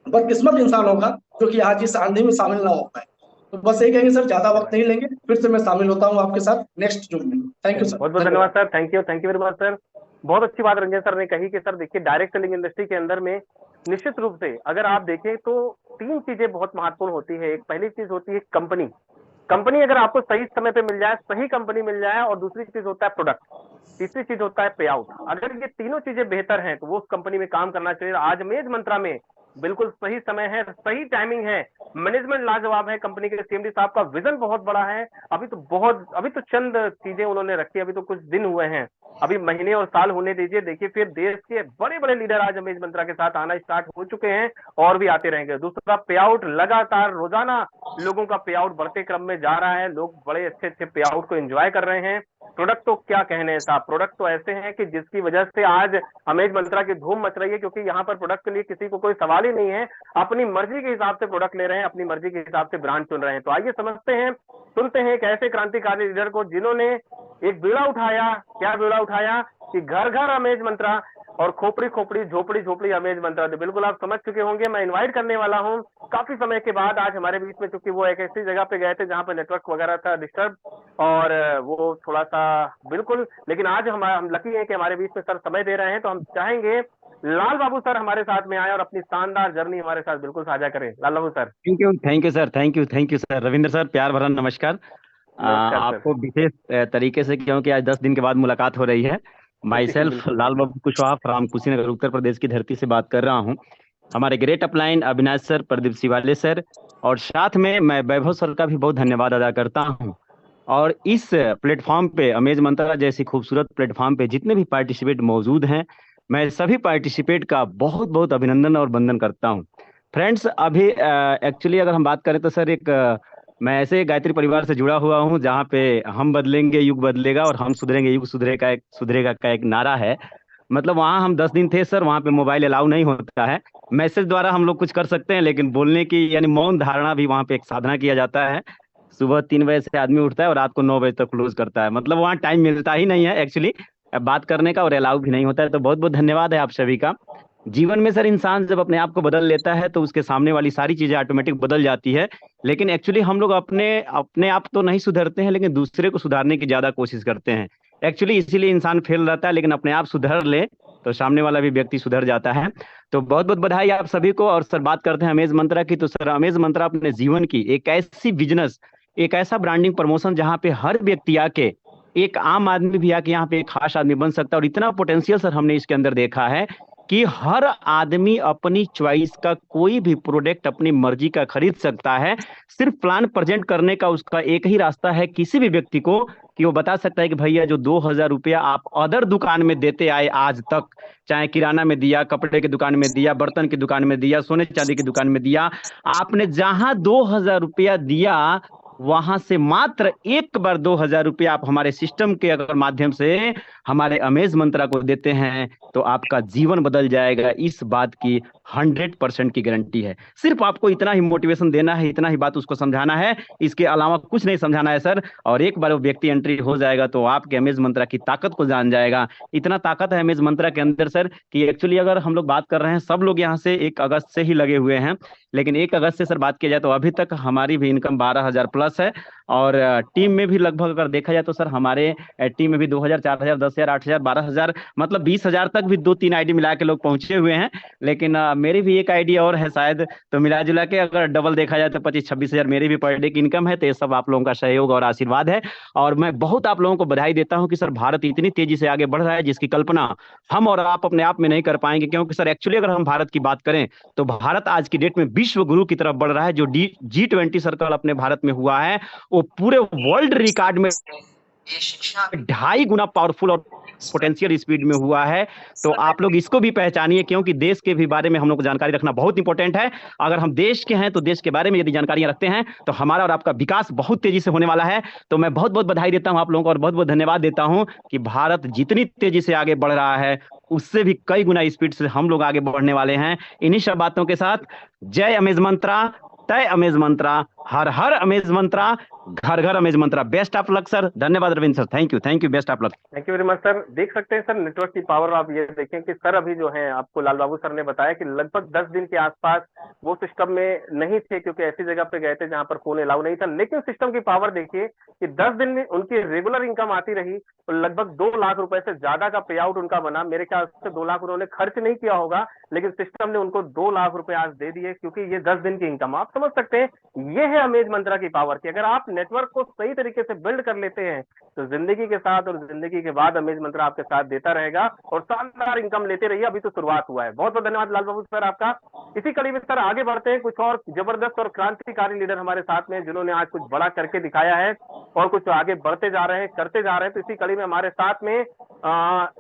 बदकिस्मत इंसान होगा जो कि आज इस आंधी में शामिल ना हो पाए। तो बस यही कहेंगे सर, ज्यादा वक्त नहीं लेंगे, फिर से मैं शामिल होता हूँ आपके साथ नेक्स्ट जून में। Thank you sir. बहुत बहुत धन्यवाद sir, thank you very much sir. बहुत अच्छी बात रंजन सर ने कही कि सर देखिए, डायरेक्ट सेलिंग इंडस्ट्री के अंदर में निश्चित रूप से अगर आप देखें तो 3 चीजें बहुत महत्वपूर्ण होती है। एक पहली चीज होती है कंपनी अगर आपको सही समय पे मिल जाए, सही कंपनी मिल जाए, और दूसरी चीज होता है प्रोडक्ट। तीसरी चीज होता है पे आउट। अगर ये तीनों चीजें बेहतर हैं तो वो उस कंपनी में काम करना चाहिए। आज अमेज मंत्रा में बिल्कुल सही समय है, सही टाइमिंग है, मैनेजमेंट लाजवाब है, कंपनी के सीएमडी साहब का विजन बहुत बड़ा है। अभी तो चंद चीजें उन्होंने रखी, अभी तो कुछ दिन हुए हैं, अभी महीने और साल होने दीजिए। देखिए फिर देश के बड़े बड़े लीडर आज अमेज मंत्रा के साथ आना स्टार्ट हो चुके हैं और भी आते रहेंगे। दूसरा पे आउट, लगातार रोजाना लोगों का पे आउट बढ़ते क्रम में जा रहा है, लोग बड़े अच्छे अच्छे पे आउट को एंजॉय कर रहे हैं। प्रोडक्ट तो क्या कहने हैं साहब, प्रोडक्ट तो ऐसे हैं कि जिसकी वजह से आज अमेज मंत्रा की धूम मच रही है, क्योंकि यहाँ पर प्रोडक्ट के लिए किसी को कोई सवाल ही नहीं है। अपनी मर्जी के हिसाब से प्रोडक्ट ले रहे हैं, अपनी मर्जी के हिसाब से ब्रांड चुन रहे हैं। तो आइए समझते हैं, सुनते हैं एक ऐसे क्रांतिकारी लीडर को जिन्होंने एक बीड़ा उठाया। क्या बीड़ा उठाया कि घर घर अमेज मंत्रा और खोपड़ी खोपड़ी झोपड़ी झोपड़ी अमेज मंत्रा। तो बिल्कुल आप समझ चुके होंगे। मैं इनवाइट करने वाला हूं काफी समय के बाद आज हमारे बीच में, चूंकि वो एक ऐसी जगह पे गए थे जहां पे नेटवर्क वगैरह था डिस्टर्ब, और वो थोड़ा सा बिल्कुल, लेकिन आज हम लकी हैं कि हमारे बीच में सर समय दे रहे हैं। तो हम चाहेंगे लाल बाबू सर हमारे साथ में आए और अपनी शानदार जर्नी हमारे साथ बिल्कुल साझा करें। Lal Babu sir. Thank you sir, thank you sir. Ravindra sir, प्यार भरा नमस्कार। नमस्कार सर। आपको विशेष तरीके से, क्योंकि आज 10 दिन के बाद मुलाकात हो रही है। माई सेल्फ बिल्कुल। लाल बाबू कुशवाहा फ्रॉम कुशीनगर, उत्तर प्रदेश की धरती से बात कर रहा हूँ। हमारे great upline Avinash sir, Pradeep Shivale sir, और साथ में मैं वैभव सर का भी बहुत धन्यवाद अदा करता हूँ। और इस प्लेटफॉर्म पे, अमेज मंत्रा जैसी खूबसूरत प्लेटफॉर्म पे जितने भी पार्टिसिपेट मौजूद हैं, मैं सभी पार्टिसिपेट का बहुत बहुत अभिनंदन और वंदन करता हूँ। फ्रेंड्स, अभी एक्चुअली अगर हम बात करें तो सर मैं ऐसे गायत्री परिवार से जुड़ा हुआ हूँ जहाँ पे हम बदलेंगे युग बदलेगा और हम सुधरेंगे युग सुधरेगा का एक नारा है। मतलब वहाँ हम 10 दिन थे सर, वहाँ पे मोबाइल अलाउ नहीं होता है। मैसेज द्वारा हम लोग कुछ कर सकते हैं, लेकिन बोलने की यानी मौन धारणा भी वहाँ पे एक साधना किया जाता है। सुबह 3 बजे से आदमी उठता है और रात को 9 बजे तक क्लोज करता है। मतलब वहाँ टाइम मिलता ही नहीं है एक्चुअली बात करने का, और अलाउ भी नहीं होता है। तो बहुत बहुत धन्यवाद है आप सभी का। जीवन में सर इंसान जब अपने आप को बदल लेता है तो उसके सामने वाली सारी चीजें ऑटोमेटिक बदल जाती है। लेकिन एक्चुअली हम लोग अपने आप तो नहीं सुधरते हैं, लेकिन दूसरे को सुधारने की ज्यादा कोशिश करते हैं। एक्चुअली इसीलिए इंसान फेल रहता है, लेकिन अपने आप सुधर ले तो सामने वाला भी व्यक्ति सुधर जाता है। तो बहुत बहुत बधाई आप सभी को। और सर बात करते हैं अमेज मंत्रा की, तो सर अमेज मंत्रा अपने जीवन की एक ऐसी बिजनेस, एक ऐसा ब्रांडिंग प्रमोशन जहाँ पे हर व्यक्ति आके, एक आम आदमी भी आके यहाँ पे एक खास आदमी बन सकता है। और इतना पोटेंशियल सर हमने इसके अंदर देखा है कि हर आदमी अपनी चॉइस का कोई भी प्रोडक्ट अपनी मर्जी का खरीद सकता है। सिर्फ प्लान प्रेजेंट करने का उसका एक ही रास्ता है किसी भी व्यक्ति को, कि वो बता सकता है कि भैया जो 2000 रुपया आप अदर दुकान में देते आए आज तक, चाहे किराना में दिया, कपड़े की दुकान में दिया, बर्तन की दुकान में दिया, सोने चांदी की दुकान में दिया, आपने जहां 2000 रुपया दिया वहां से मात्र एक बार 2000 रुपया आप हमारे सिस्टम के अगर माध्यम से हमारे अमेज मंत्रा को देते हैं तो आपका जीवन बदल जाएगा। इस बात की 100% की गारंटी है। सिर्फ आपको इतना ही मोटिवेशन देना है, इतना ही बात उसको समझाना है, इसके अलावा कुछ नहीं समझाना है सर। और एक बार वो व्यक्ति एंट्री हो जाएगा तो आपके अमेज मंत्रा की ताकत को जान जाएगा। इतना ताकत है अमेज मंत्रा के अंदर सर कि एक्चुअली अगर हम लोग बात कर रहे हैं, सब लोग यहाँ से 1 अगस्त से ही लगे हुए हैं, लेकिन 1 अगस्त से सर बात किया जाए तो अभी तक हमारी भी इनकम 12,000 प्लस है। और टीम में भी लगभग अगर देखा जाए तो सर हमारे टीम में भी 2,000, 4,000, 10,000, 8,000, 12,000, मतलब 20,000 तक भी 2-3 आईडी मिला के लोग पहुंचे हुए हैं। लेकिन मेरी भी एक आईडी और है शायद, तो मिला जुला के अगर डबल देखा जाए तो 25-26,000 मेरी भी पर डे की इनकम है। तो ये सब आप लोगों का सहयोग और आशीर्वाद है। और मैं बहुत आप लोगों को बधाई देता हूं कि सर भारत इतनी तेजी से आगे बढ़ रहा है जिसकी कल्पना हम और आप अपने आप में नहीं कर पाएंगे। क्योंकि सर एक्चुअली अगर हम भारत की बात करें तो भारत आज की डेट में विश्व गुरु की तरफ बढ़ रहा है। जो G20 सर्कल अपने भारत में हुआ है वो पूरे वर्ल्ड रिकॉर्ड में 2.5 गुना पावरफुल और पोटेंशियल स्पीड में हुआ है। तो आप लोग इसको भी पहचानिए, क्योंकि देश के भी बारे में हम लोग को जानकारी रखना बहुत इंपॉर्टेंट है। अगर हम देश के हैं तो देश के बारे में यदि जानकारियां रखते हैं तो हमारा और आपका विकास बहुत तेजी से होने वाला है। तो मैं बहुत बहुत बधाई देता हूं आप लोगों को और बहुत बहुत धन्यवाद देता हूं कि भारत जितनी तेजी से आगे बढ़ रहा है उससे भी कई गुना स्पीड से हम लोग आगे बढ़ने वाले हैं। इन्हीं सब बातों के साथ जय अमेज मंत्रा, तय अमेज मंत्रा, हर हर अमेज मंत्रा, घर घर Amaze Mantra. Best of luck sir. धन्यवाद Ravindra sir, thank you, best of luck. Thank you very much sir. देख सकते हैं सर नेटवर्क की पावर। आप ये देखें कि सर अभी जो है आपको लाल बाबू सर ने बताया कि लगभग 10 दिन के आसपास वो सिस्टम में नहीं थे, क्योंकि ऐसी जगह पे गए थे जहां पर फोन अलाउ नहीं था। लेकिन सिस्टम की पावर देखिए कि 10 दिन में उनकी रेगुलर इनकम आती रही और लगभग 2 लाख रुपए से ज्यादा का पे आउट उनका बना। मेरे ख्याल से 2 लाख उन्होंने खर्च नहीं किया होगा, लेकिन सिस्टम ने उनको 2 लाख रुपए आज दे दिए, क्योंकि ये 10 दिन की इनकम। आप समझ सकते हैं ये है है अमेज मंत्रा की पावर की। अगर आप नेटवर्क को सही तरीके से बिल्ड कर लेते हैं तो जिंदगी के साथ और जिंदगी के बाद अमेज मंत्रा आपके साथ देता रहेगा और शानदार इनकम लेते रहिए। अभी तो शुरुआत हुआ है। बहुत बहुत धन्यवाद लाल बाबू सर आपका। इसी कड़ी में सर आगे बढ़ते हैं। कुछ और जबरदस्त और क्रांतिकारी लीडर हमारे साथ में जिन्होंने आज कुछ बड़ा करके दिखाया है और कुछ आगे बढ़ते जा रहे हैं, करते जा रहे हैं। तो इसी कड़ी में हमारे साथ में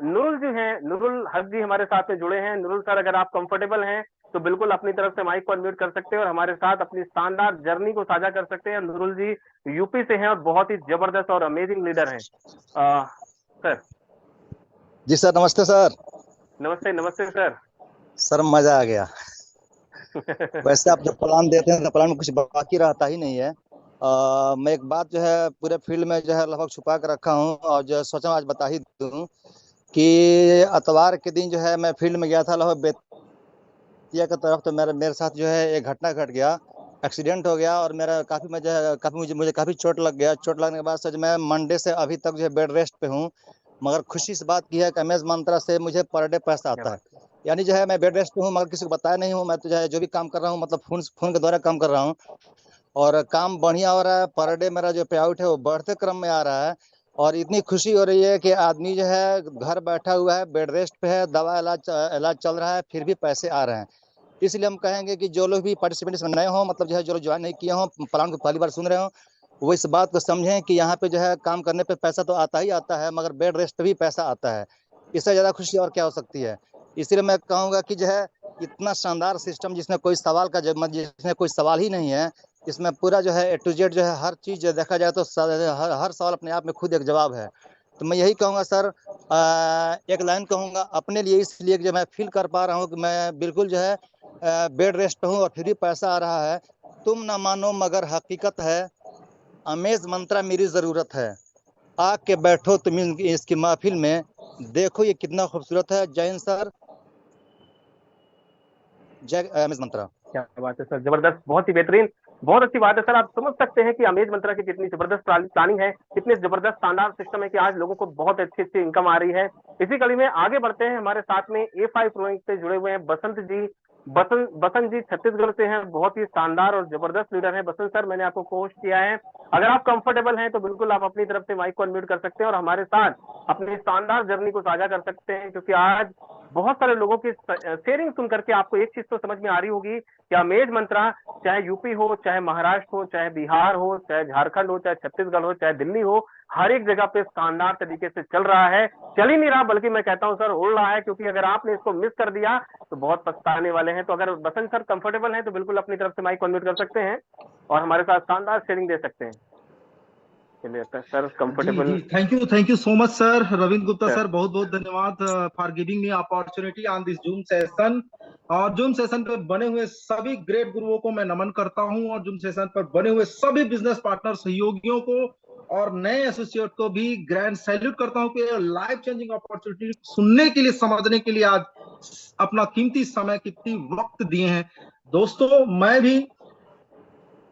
नूरुल जी हैं, नूरुल हक जी हमारे साथ में जुड़े हैं। नूरुल सर, अगर आप कंफर्टेबल हैं तो बिल्कुल अपनी तरफ से माइक को अनम्यूट कर सकते हैं और हमारे साथ अपनी शानदार जर्नी को साझा कर सकते हैं। नूरुल जी यूपी से हैं और बहुत ही जबरदस्त और अमेजिंग लीडर हैं। सर जी सर, नमस्ते सर। नमस्ते। नमस्ते सर। सर मजा आ गया। वैसे आप जब प्लान देते हैं तो प्लान में कुछ बाकी रहता ही नहीं है। मैं एक बात जो है पूरे फील्ड में जो है लगभग छुपा कर रखा हूँ और जो सोचा आज बता ही दूं कि इतवार के दिन जो है मैं फील्ड में गया था लगभग बेतिया की तरफ। तो मेरे साथ जो है एक घटना घट गया, एक्सीडेंट हो गया और मेरा मुझे काफी चोट लग गया। चोट लगने के बाद सर मैं मंडे से अभी तक जो है बेड रेस्ट पे हूँ। मगर खुशी इस बात की है कि अमेज मंत्रा से मुझे पर डे पैसा आता है। यानी जो है मैं बेड रेस्ट पे हूँ मगर किसी को बताया नहीं हूँ। मैं तो जो भी काम कर रहा हूँ मतलब फोन के द्वारा काम कर रहा हूँ और काम बढ़िया हो रहा है। पर डे मेरा जो पे आउट है वो बढ़ते क्रम में आ रहा है और इतनी खुशी हो रही है कि आदमी जो है घर बैठा हुआ है, बेड रेस्ट पे है, दवा इलाज चल रहा है, फिर भी पैसे आ रहे हैं। इसलिए हम कहेंगे कि जो लोग भी पार्टिसिपेंट्स में नए हों, मतलब जो है जो लोग ज्वाइन नहीं किए हों, प्लान को पहली बार सुन रहे हो, वो इस बात को समझें कि यहाँ पे जो है काम करने पे पैसा तो आता ही आता है मगर बेड रेस्ट पे भी पैसा आता है। इससे ज़्यादा खुशी और क्या हो सकती है। इसलिए मैं कहूँगा कि जो है इतना शानदार सिस्टम जिसमें कोई सवाल ही नहीं है, इसमें पूरा जो है ए टू जेड जो है हर चीज़ देखा जाए तो हर सवाल अपने आप में खुद एक जवाब है। तो मैं यही कहूँगा सर, एक लाइन कहूँगा अपने लिए, इसलिए कि मैं फील कर पा रहा हूँ कि मैं बिल्कुल जो है बेड रेस्ट पे हूँ और फिर भी पैसा आ रहा है। तुम ना मानो मगर हकीकत है, अमेज मंत्रा मेरी ज़रूरत है। आके बैठो तुम इसकी महफिल में, देखो ये कितना खूबसूरत है। जय हिंद सर, जय अमेज मंत्रा। क्या बात है सर, जबरदस्त, बहुत ही बेहतरीन, बहुत अच्छी बात है सर। आप समझ सकते हैं कि अमेज मंत्रा की कितनी जबरदस्त प्लानिंग है, कितने जबरदस्त शानदार सिस्टम है कि आज लोगों को बहुत अच्छी अच्छी इनकम आ रही है। इसी कड़ी में आगे बढ़ते हैं। हमारे साथ में A5 प्रोइंग से जुड़े हुए हैं बसंत जी। बसंत जी छत्तीसगढ़ से हैं, बहुत ही शानदार और जबरदस्त लीडर हैं। बसंत सर, मैंने आपको पोस्ट किया है, अगर आप कंफर्टेबल हैं तो बिल्कुल आप अपनी तरफ से माइक को अनम्यूट कर सकते हैं और हमारे साथ अपनी शानदार जर्नी को साझा कर सकते हैं। क्योंकि आज बहुत सारे लोगों की शेयरिंग सुन करके आपको एक चीज तो समझ में आ रही होगी कि अमेज मंत्रा चाहे यूपी हो, चाहे महाराष्ट्र हो, चाहे बिहार हो, चाहे झारखंड हो, चाहे छत्तीसगढ़ हो, चाहे दिल्ली हो, हर एक जगह पे शानदार तरीके से चल रहा है। चल ही नहीं रहा बल्कि मैं कहता हूं सर उड़ रहा है। क्योंकि अगर आपने इसको मिस कर दिया तो बहुत पछताने वाले हैं। तो अगर बसंत सर कंफर्टेबल हैं तो बिल्कुल अपनी तरफ से माइक अनम्यूट कर सकते हैं और हमारे साथ शानदार शेयरिंग दे सकते हैं। चलिए sir comfortable. Thank you so much sir. Ravindra Gupta sir, बहुत बहुत धन्यवाद for giving me opportunity on this zoom session. और जूम सेशन पर बने हुए सभी ग्रेट गुरुओं को मैं नमन करता हूं और जूम सेशन पर बने हुए सभी बिजनेस पार्टनर सहयोगियों को और नए एसोसिएट को भी ग्रैंड सैल्यूट करता हूं कि लाइफ चेंजिंग अपॉर्चुनिटी सुनने के लिए, समझने के लिए आज अपना कीमती समय, कितनी वक्त दिए हैं। दोस्तों, मैं भी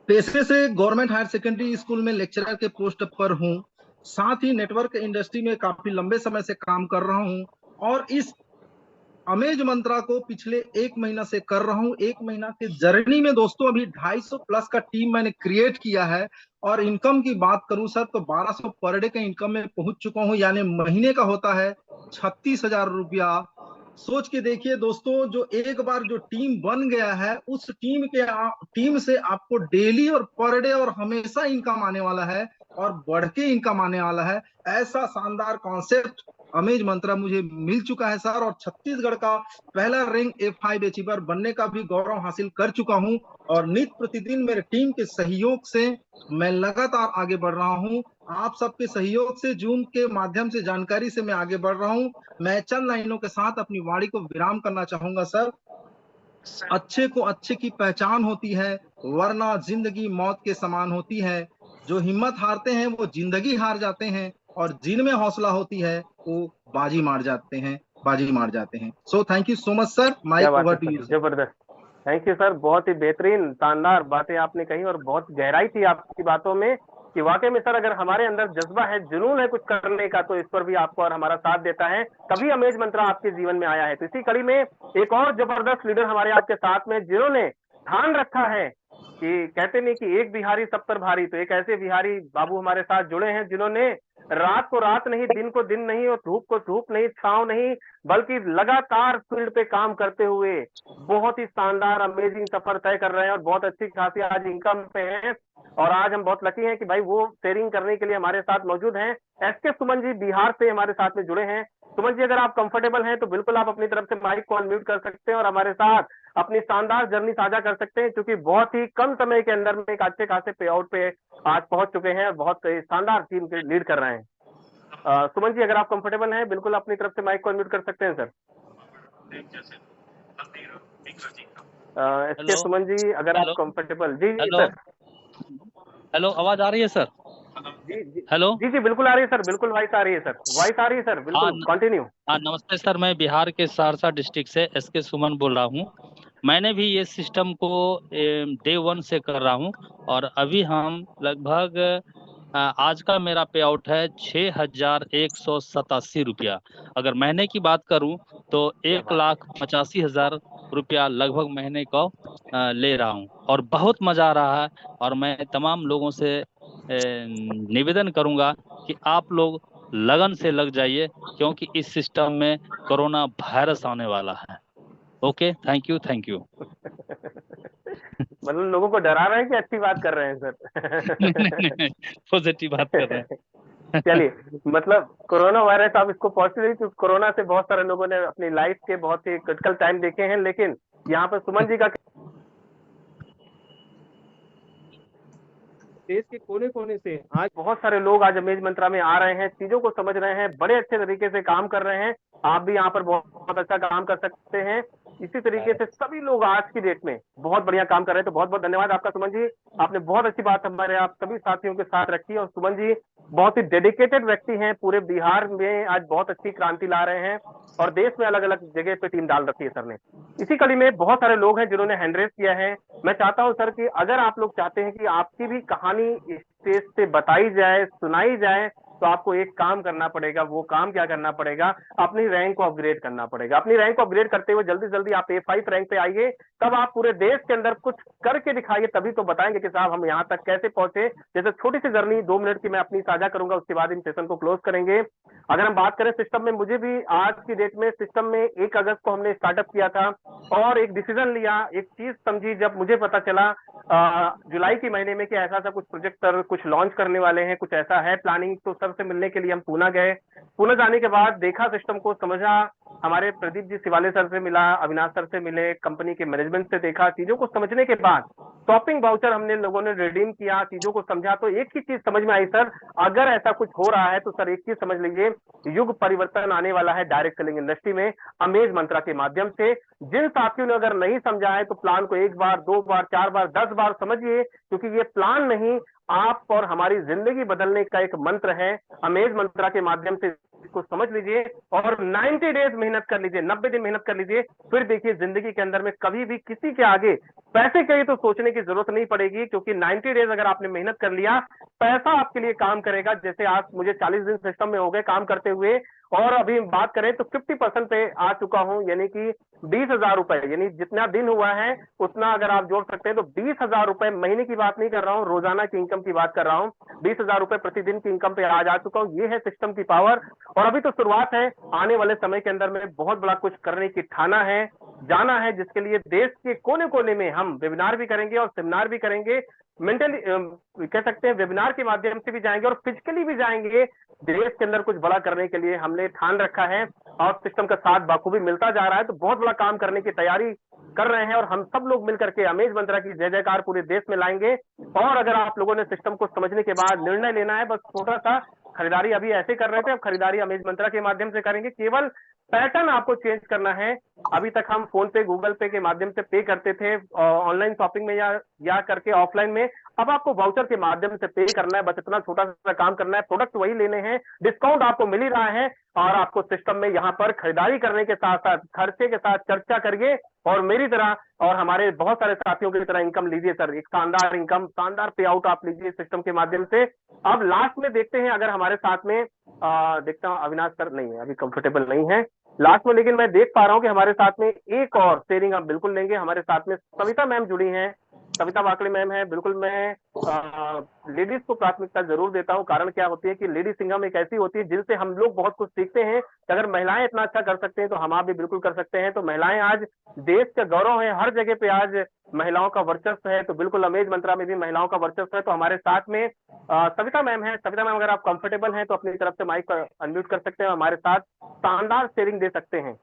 पेशे से गवर्नमेंट हायर सेकेंडरी स्कूल में लेक्चरर के पोस्ट पर हूं, साथ ही नेटवर्क इंडस्ट्री में काफी लंबे समय से काम कर रहा हूं और इस अमेज मंत्रा को पिछले 1 महीना से कर रहा हूं। 1 महीना के जर्नी में दोस्तों अभी 250 प्लस का टीम मैंने क्रिएट किया है और इनकम की बात करूं सर तो 1200 पर डे का इनकम में पहुंच चुका हूं, यानी महीने का होता है 36,000 रुपया। सोच के देखिए दोस्तों, जो एक बार जो टीम बन गया है उस टीम से आपको डेली और पर डे और हमेशा इनकम आने वाला है और बढ़ के इनकम आने वाला है। ऐसा शानदार कॉन्सेप्ट अमेज मंत्रा मुझे मिल चुका है सर और छत्तीसगढ़ का पहला रैंक A5 अचीवर बनने का भी गौरव हासिल कर चुका हूं और नित्य प्रतिदिन मेरे टीम के सहयोग से मैं लगातार आगे बढ़ रहा हूं। आप सबके सहयोग से, जूम के माध्यम से, जानकारी से मैं आगे बढ़ रहा हूं। मैं चंद लाइनों के साथ अपनी वाणी को विराम करना चाहूंगा सर। अच्छे को अच्छे की पहचान होती है, वरना जिंदगी मौत के समान होती है। जो हिम्मत हारते हैं वो जिंदगी हार जाते हैं और जिनमें हौसला होती है वो बाजी मार जाते हैं। So thank you so much sir. Mike over to you. जबरदस्त, थैंक यू सर, बहुत ही बेहतरीन शानदार बातें आपने कही और बहुत गहराई थी आपकी बातों में कि वाकई में सर अगर हमारे अंदर जज्बा है, जुनून है कुछ करने का, तो इस पर भी आपको और हमारा साथ देता है, तभी अमेज मंत्रा आपके जीवन में आया है। तो इसी कड़ी में एक और जबरदस्त लीडर हमारे आपके साथ में जिन्होंने ठान रखा है कि कहते नहीं कि एक बिहारी सब पर भारी, तो एक ऐसे बिहारी बाबू हमारे साथ जुड़े हैं जिन्होंने रात को रात नहीं, दिन को दिन नहीं और धूप को धूप नहीं, छांव नहीं, बल्कि लगातार फील्ड पे काम करते हुए बहुत ही शानदार अमेजिंग सफर तय कर रहे हैं और बहुत अच्छी खासी आज इनकम पे हैं। और आज हम बहुत लकी हैं कि भाई वो शेयरिंग करने के लिए हमारे साथ मौजूद हैं। एसके सुमन जी बिहार से हमारे साथ में जुड़े हैं। सुमन जी, अगर आप कंफर्टेबल हैं तो बिल्कुल आप अपनी तरफ से माइक को अनम्यूट कर सकते हैं और हमारे साथ अपनी शानदार जर्नी साझा कर सकते हैं, क्योंकि बहुत ही कम समय के अंदर में एक अच्छे खासे पे आउट पे आज पहुंच चुके हैं और बहुत शानदार टीम के लीड कर रहे हैं। सुमन जी, अगर आप कंफर्टेबल हैं बिल्कुल अपनी तरफ से माइक को अनम्यूट कर सकते हैं सर। एसके सुमन जी, अगर आप कंफर्टेबल। जी जी सर। हेलो, आवाज आ रही है सर? जी जी हेलो। जी जी बिल्कुल आ रही है सर, बिल्कुल वॉइस आ रही है सर, वॉइस आ रही है सर, बिल्कुल कंटिन्यू। हाँ, नमस्ते सर, मैं बिहार के सहरसा डिस्ट्रिक्ट से एसके सुमन बोल रहा हूँ। मैंने भी ये सिस्टम को डे 1 से कर रहा हूँ और अभी हम लगभग आज का मेरा पे आउट है 6,187 रुपया। अगर महीने की बात करूं तो 1,85,000 रुपया लगभग महीने को ले रहा हूं और बहुत मजा आ रहा है। और मैं तमाम लोगों से निवेदन करूंगा कि आप लोग लगन से लग जाइए, क्योंकि इस सिस्टम में कोरोना वायरस आने वाला है। Okay, thank you, thank you. मतलब लोगों को डरा रहे हैं कि अच्छी बात कर रहे हैं सर? पॉजिटिव बात कर रहे हैं। चलिए, मतलब कोरोना वायरस, आप इसको पॉजिटिव, कोरोना से बहुत सारे लोगों ने अपनी लाइफ के बहुत ही क्रिटिकल टाइम देखे हैं, लेकिन यहाँ पर सुमन जी का देश के कोने कोने से आज बहुत सारे लोग आज अमेज मंत्रा में आ रहे हैं, चीजों को समझ रहे हैं, बड़े अच्छे तरीके से काम कर रहे हैं। आप भी यहाँ पर बहुत अच्छा काम कर सकते हैं। इसी तरीके से सभी लोग आज की डेट में बहुत बढ़िया काम कर रहे हैं। तो बहुत बहुत धन्यवाद आपका सुमन जी, आपने बहुत अच्छी बात हमारे आप सभी साथियों के साथ रखी। और सुमन जी बहुत ही डेडिकेटेड व्यक्ति हैं, पूरे बिहार में आज बहुत अच्छी क्रांति ला रहे हैं और देश में अलग अलग जगह पे टीम डाल रखी है सर ने। इसी कड़ी में बहुत सारे लोग हैं जिन्होंने हैंड रेस किया है। मैं चाहता हूं सर कि अगर आप लोग चाहते हैं कि आपकी भी कहानी स्टेज से बताई जाए, सुनाई जाए, तो आपको एक काम करना पड़ेगा। वो काम क्या करना पड़ेगा? अपनी रैंक को अपग्रेड करना पड़ेगा। अपनी रैंक को अपग्रेड करते हुए जल्दी जल्दी आप A5 रैंक पे आइए, तब आप पूरे देश के अंदर कुछ करके दिखाइए, तभी तो बताएंगे कि साहब हम यहाँ तक कैसे पहुंचे। जैसे छोटी सी जर्नी 2 मिनट की मैं अपनी साझा करूंगा, उसके बाद इन सेशन को क्लोज करेंगे। अगर हम बात करें सिस्टम में, मुझे भी आज की डेट में सिस्टम में 1 अगस्त को हमने स्टार्टअप किया था और एक डिसीजन लिया, एक चीज समझी जब मुझे पता चला जुलाई के महीने में कि ऐसा कुछ प्रोजेक्ट सर कुछ लॉन्च करने वाले हैं, कुछ ऐसा है प्लानिंग। तो सर से मिलने के लिए हम पूना गए। पूना जाने के बाद देखा सिस्टम को, समझा, हमारे प्रदीप जी सिवाले सर से मिला, अविनाश सर से मिले, कंपनी के मैनेजमेंट से देखा। चीजों को समझने के बाद शॉपिंग वाउचर हमने लोगों ने रिडीम किया, चीजों को समझा। तो एक ही चीज समझ में आई सर, अगर ऐसा कुछ हो रहा है तो सर एक चीज समझ लीजिए, युग परिवर्तन आने वाला है डायरेक्ट सेलिंग इंडस्ट्री में अमेज मंत्रा के माध्यम से। जिन साथियों ने अगर नहीं समझा है तो प्लान को 1 बार 2 बार 4 बार 10 बार समझिए, क्योंकि ये प्लान नहीं, आप और हमारी जिंदगी बदलने का एक मंत्र है। अमेज मंत्रा के माध्यम से इसको समझ लीजिए और 90 डेज मेहनत कर लीजिए, 90 दिन मेहनत कर लीजिए, फिर देखिए जिंदगी के अंदर में कभी भी किसी के आगे पैसे के लिए तो सोचने की जरूरत नहीं पड़ेगी, क्योंकि 90 डेज अगर आपने मेहनत कर लिया, पैसा आपके लिए काम करेगा। जैसे आज मुझे 40 दिन सिस्टम में हो गए काम करते हुए, और अभी बात करें तो 50% पे आ चुका हूं, यानी कि 20,000 रुपए, यानी जितना दिन हुआ है उतना अगर आप जोड़ सकते हैं तो 20,000 रुपए, महीने की बात नहीं कर रहा हूं, रोजाना की इनकम की बात कर रहा हूं। 20,000 रुपए प्रतिदिन की इनकम पे आज आ चुका हूं। ये है सिस्टम की पावर और अभी तो शुरुआत है। आने वाले समय के अंदर में बहुत बड़ा कुछ करने की ठाना है, जाना है, जिसके लिए देश के कोने कोने में हम वेबिनार भी करेंगे और सेमिनार भी करेंगे। मेंटली कह सकते हैं वेबिनार के माध्यम से भी जाएंगे और फिजिकली भी जाएंगे। देश के अंदर कुछ बड़ा करने के लिए हमने ठान रखा है और सिस्टम का साथ बाखूबी मिलता जा रहा है। तो बहुत बड़ा काम करने की तैयारी कर रहे हैं और हम सब लोग मिलकर के अमेज मंत्रा की जय जयकार पूरे देश में लाएंगे। और अगर आप लोगों ने सिस्टम को समझने के बाद निर्णय लेना है, बस छोटा सा खरीदारी अभी ऐसे कर रहे थे, अब खरीदारी अमेज मंत्रा के माध्यम से करेंगे। केवल पैटर्न आपको चेंज करना है। अभी तक हम फोन पे, गूगल पे के माध्यम से पे करते थे ऑनलाइन शॉपिंग में या करके ऑफलाइन में, अब आपको वाउचर के माध्यम से पे करना है। बस इतना छोटा सा काम करना है, प्रोडक्ट वही लेने हैं, डिस्काउंट आपको मिल ही रहा है और आपको सिस्टम में यहाँ पर खरीदारी करने के साथ साथ खर्चे के साथ चर्चा करिए और मेरी तरह और हमारे बहुत सारे साथियों की तरह इनकम लीजिए सर। एक शानदार इनकम, शानदार पे आउट आप लीजिए सिस्टम के माध्यम से। अब लास्ट में देखते हैं, अगर हमारे साथ में देखता हूँ अविनाश सर नहीं है, अभी कंफर्टेबल नहीं है। लास्ट में लेकिन मैं देख पा रहा हूँ कि हमारे साथ में एक और शेयरिंग हम बिल्कुल लेंगे। हमारे साथ में सविता मैम जुड़ी हैं, सविता वाकले मैम है। बिल्कुल मैं लेडीज को प्राथमिकता जरूर देता हूँ। कारण क्या होती है कि लेडी सिंघम एक ऐसी होती है जिनसे हम लोग बहुत कुछ सीखते हैं कि अगर महिलाएं इतना अच्छा कर सकते हैं तो हम आप भी बिल्कुल कर सकते हैं। तो महिलाएं आज देश का गौरव है, हर जगह पे आज महिलाओं का वर्चस्व है। तो बिल्कुल अमेज मंत्रा में भी महिलाओं का वर्चस्व है। तो हमारे साथ में सविता मैम है। सविता मैम अगर आप कंफर्टेबल हैं तो अपनी तरफ से माइक पर अनम्यूट कर सकते हैं, हमारे साथ शानदार शेयरिंग दे सकते हैं।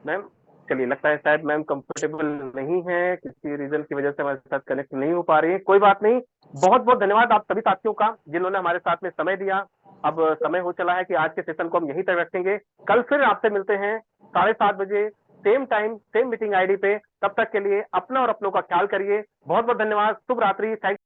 मैम चलिए, लगता है शायद मैम कंफर्टेबल नहीं है, किसी रीजन की वजह से हमारे साथ कनेक्ट नहीं हो पा रही है। कोई बात नहीं, बहुत बहुत धन्यवाद आप सभी साथियों का जिन्होंने हमारे साथ में समय दिया। अब समय हो चला है कि आज के सेशन को हम यहीं तक रखेंगे। कल फिर आपसे मिलते हैं 7:30 बजे, same time same meeting ID पे। तब तक के लिए अपना और अपनों का ख्याल करिए। बहुत बहुत धन्यवाद, शुभ रात्रि, थैंक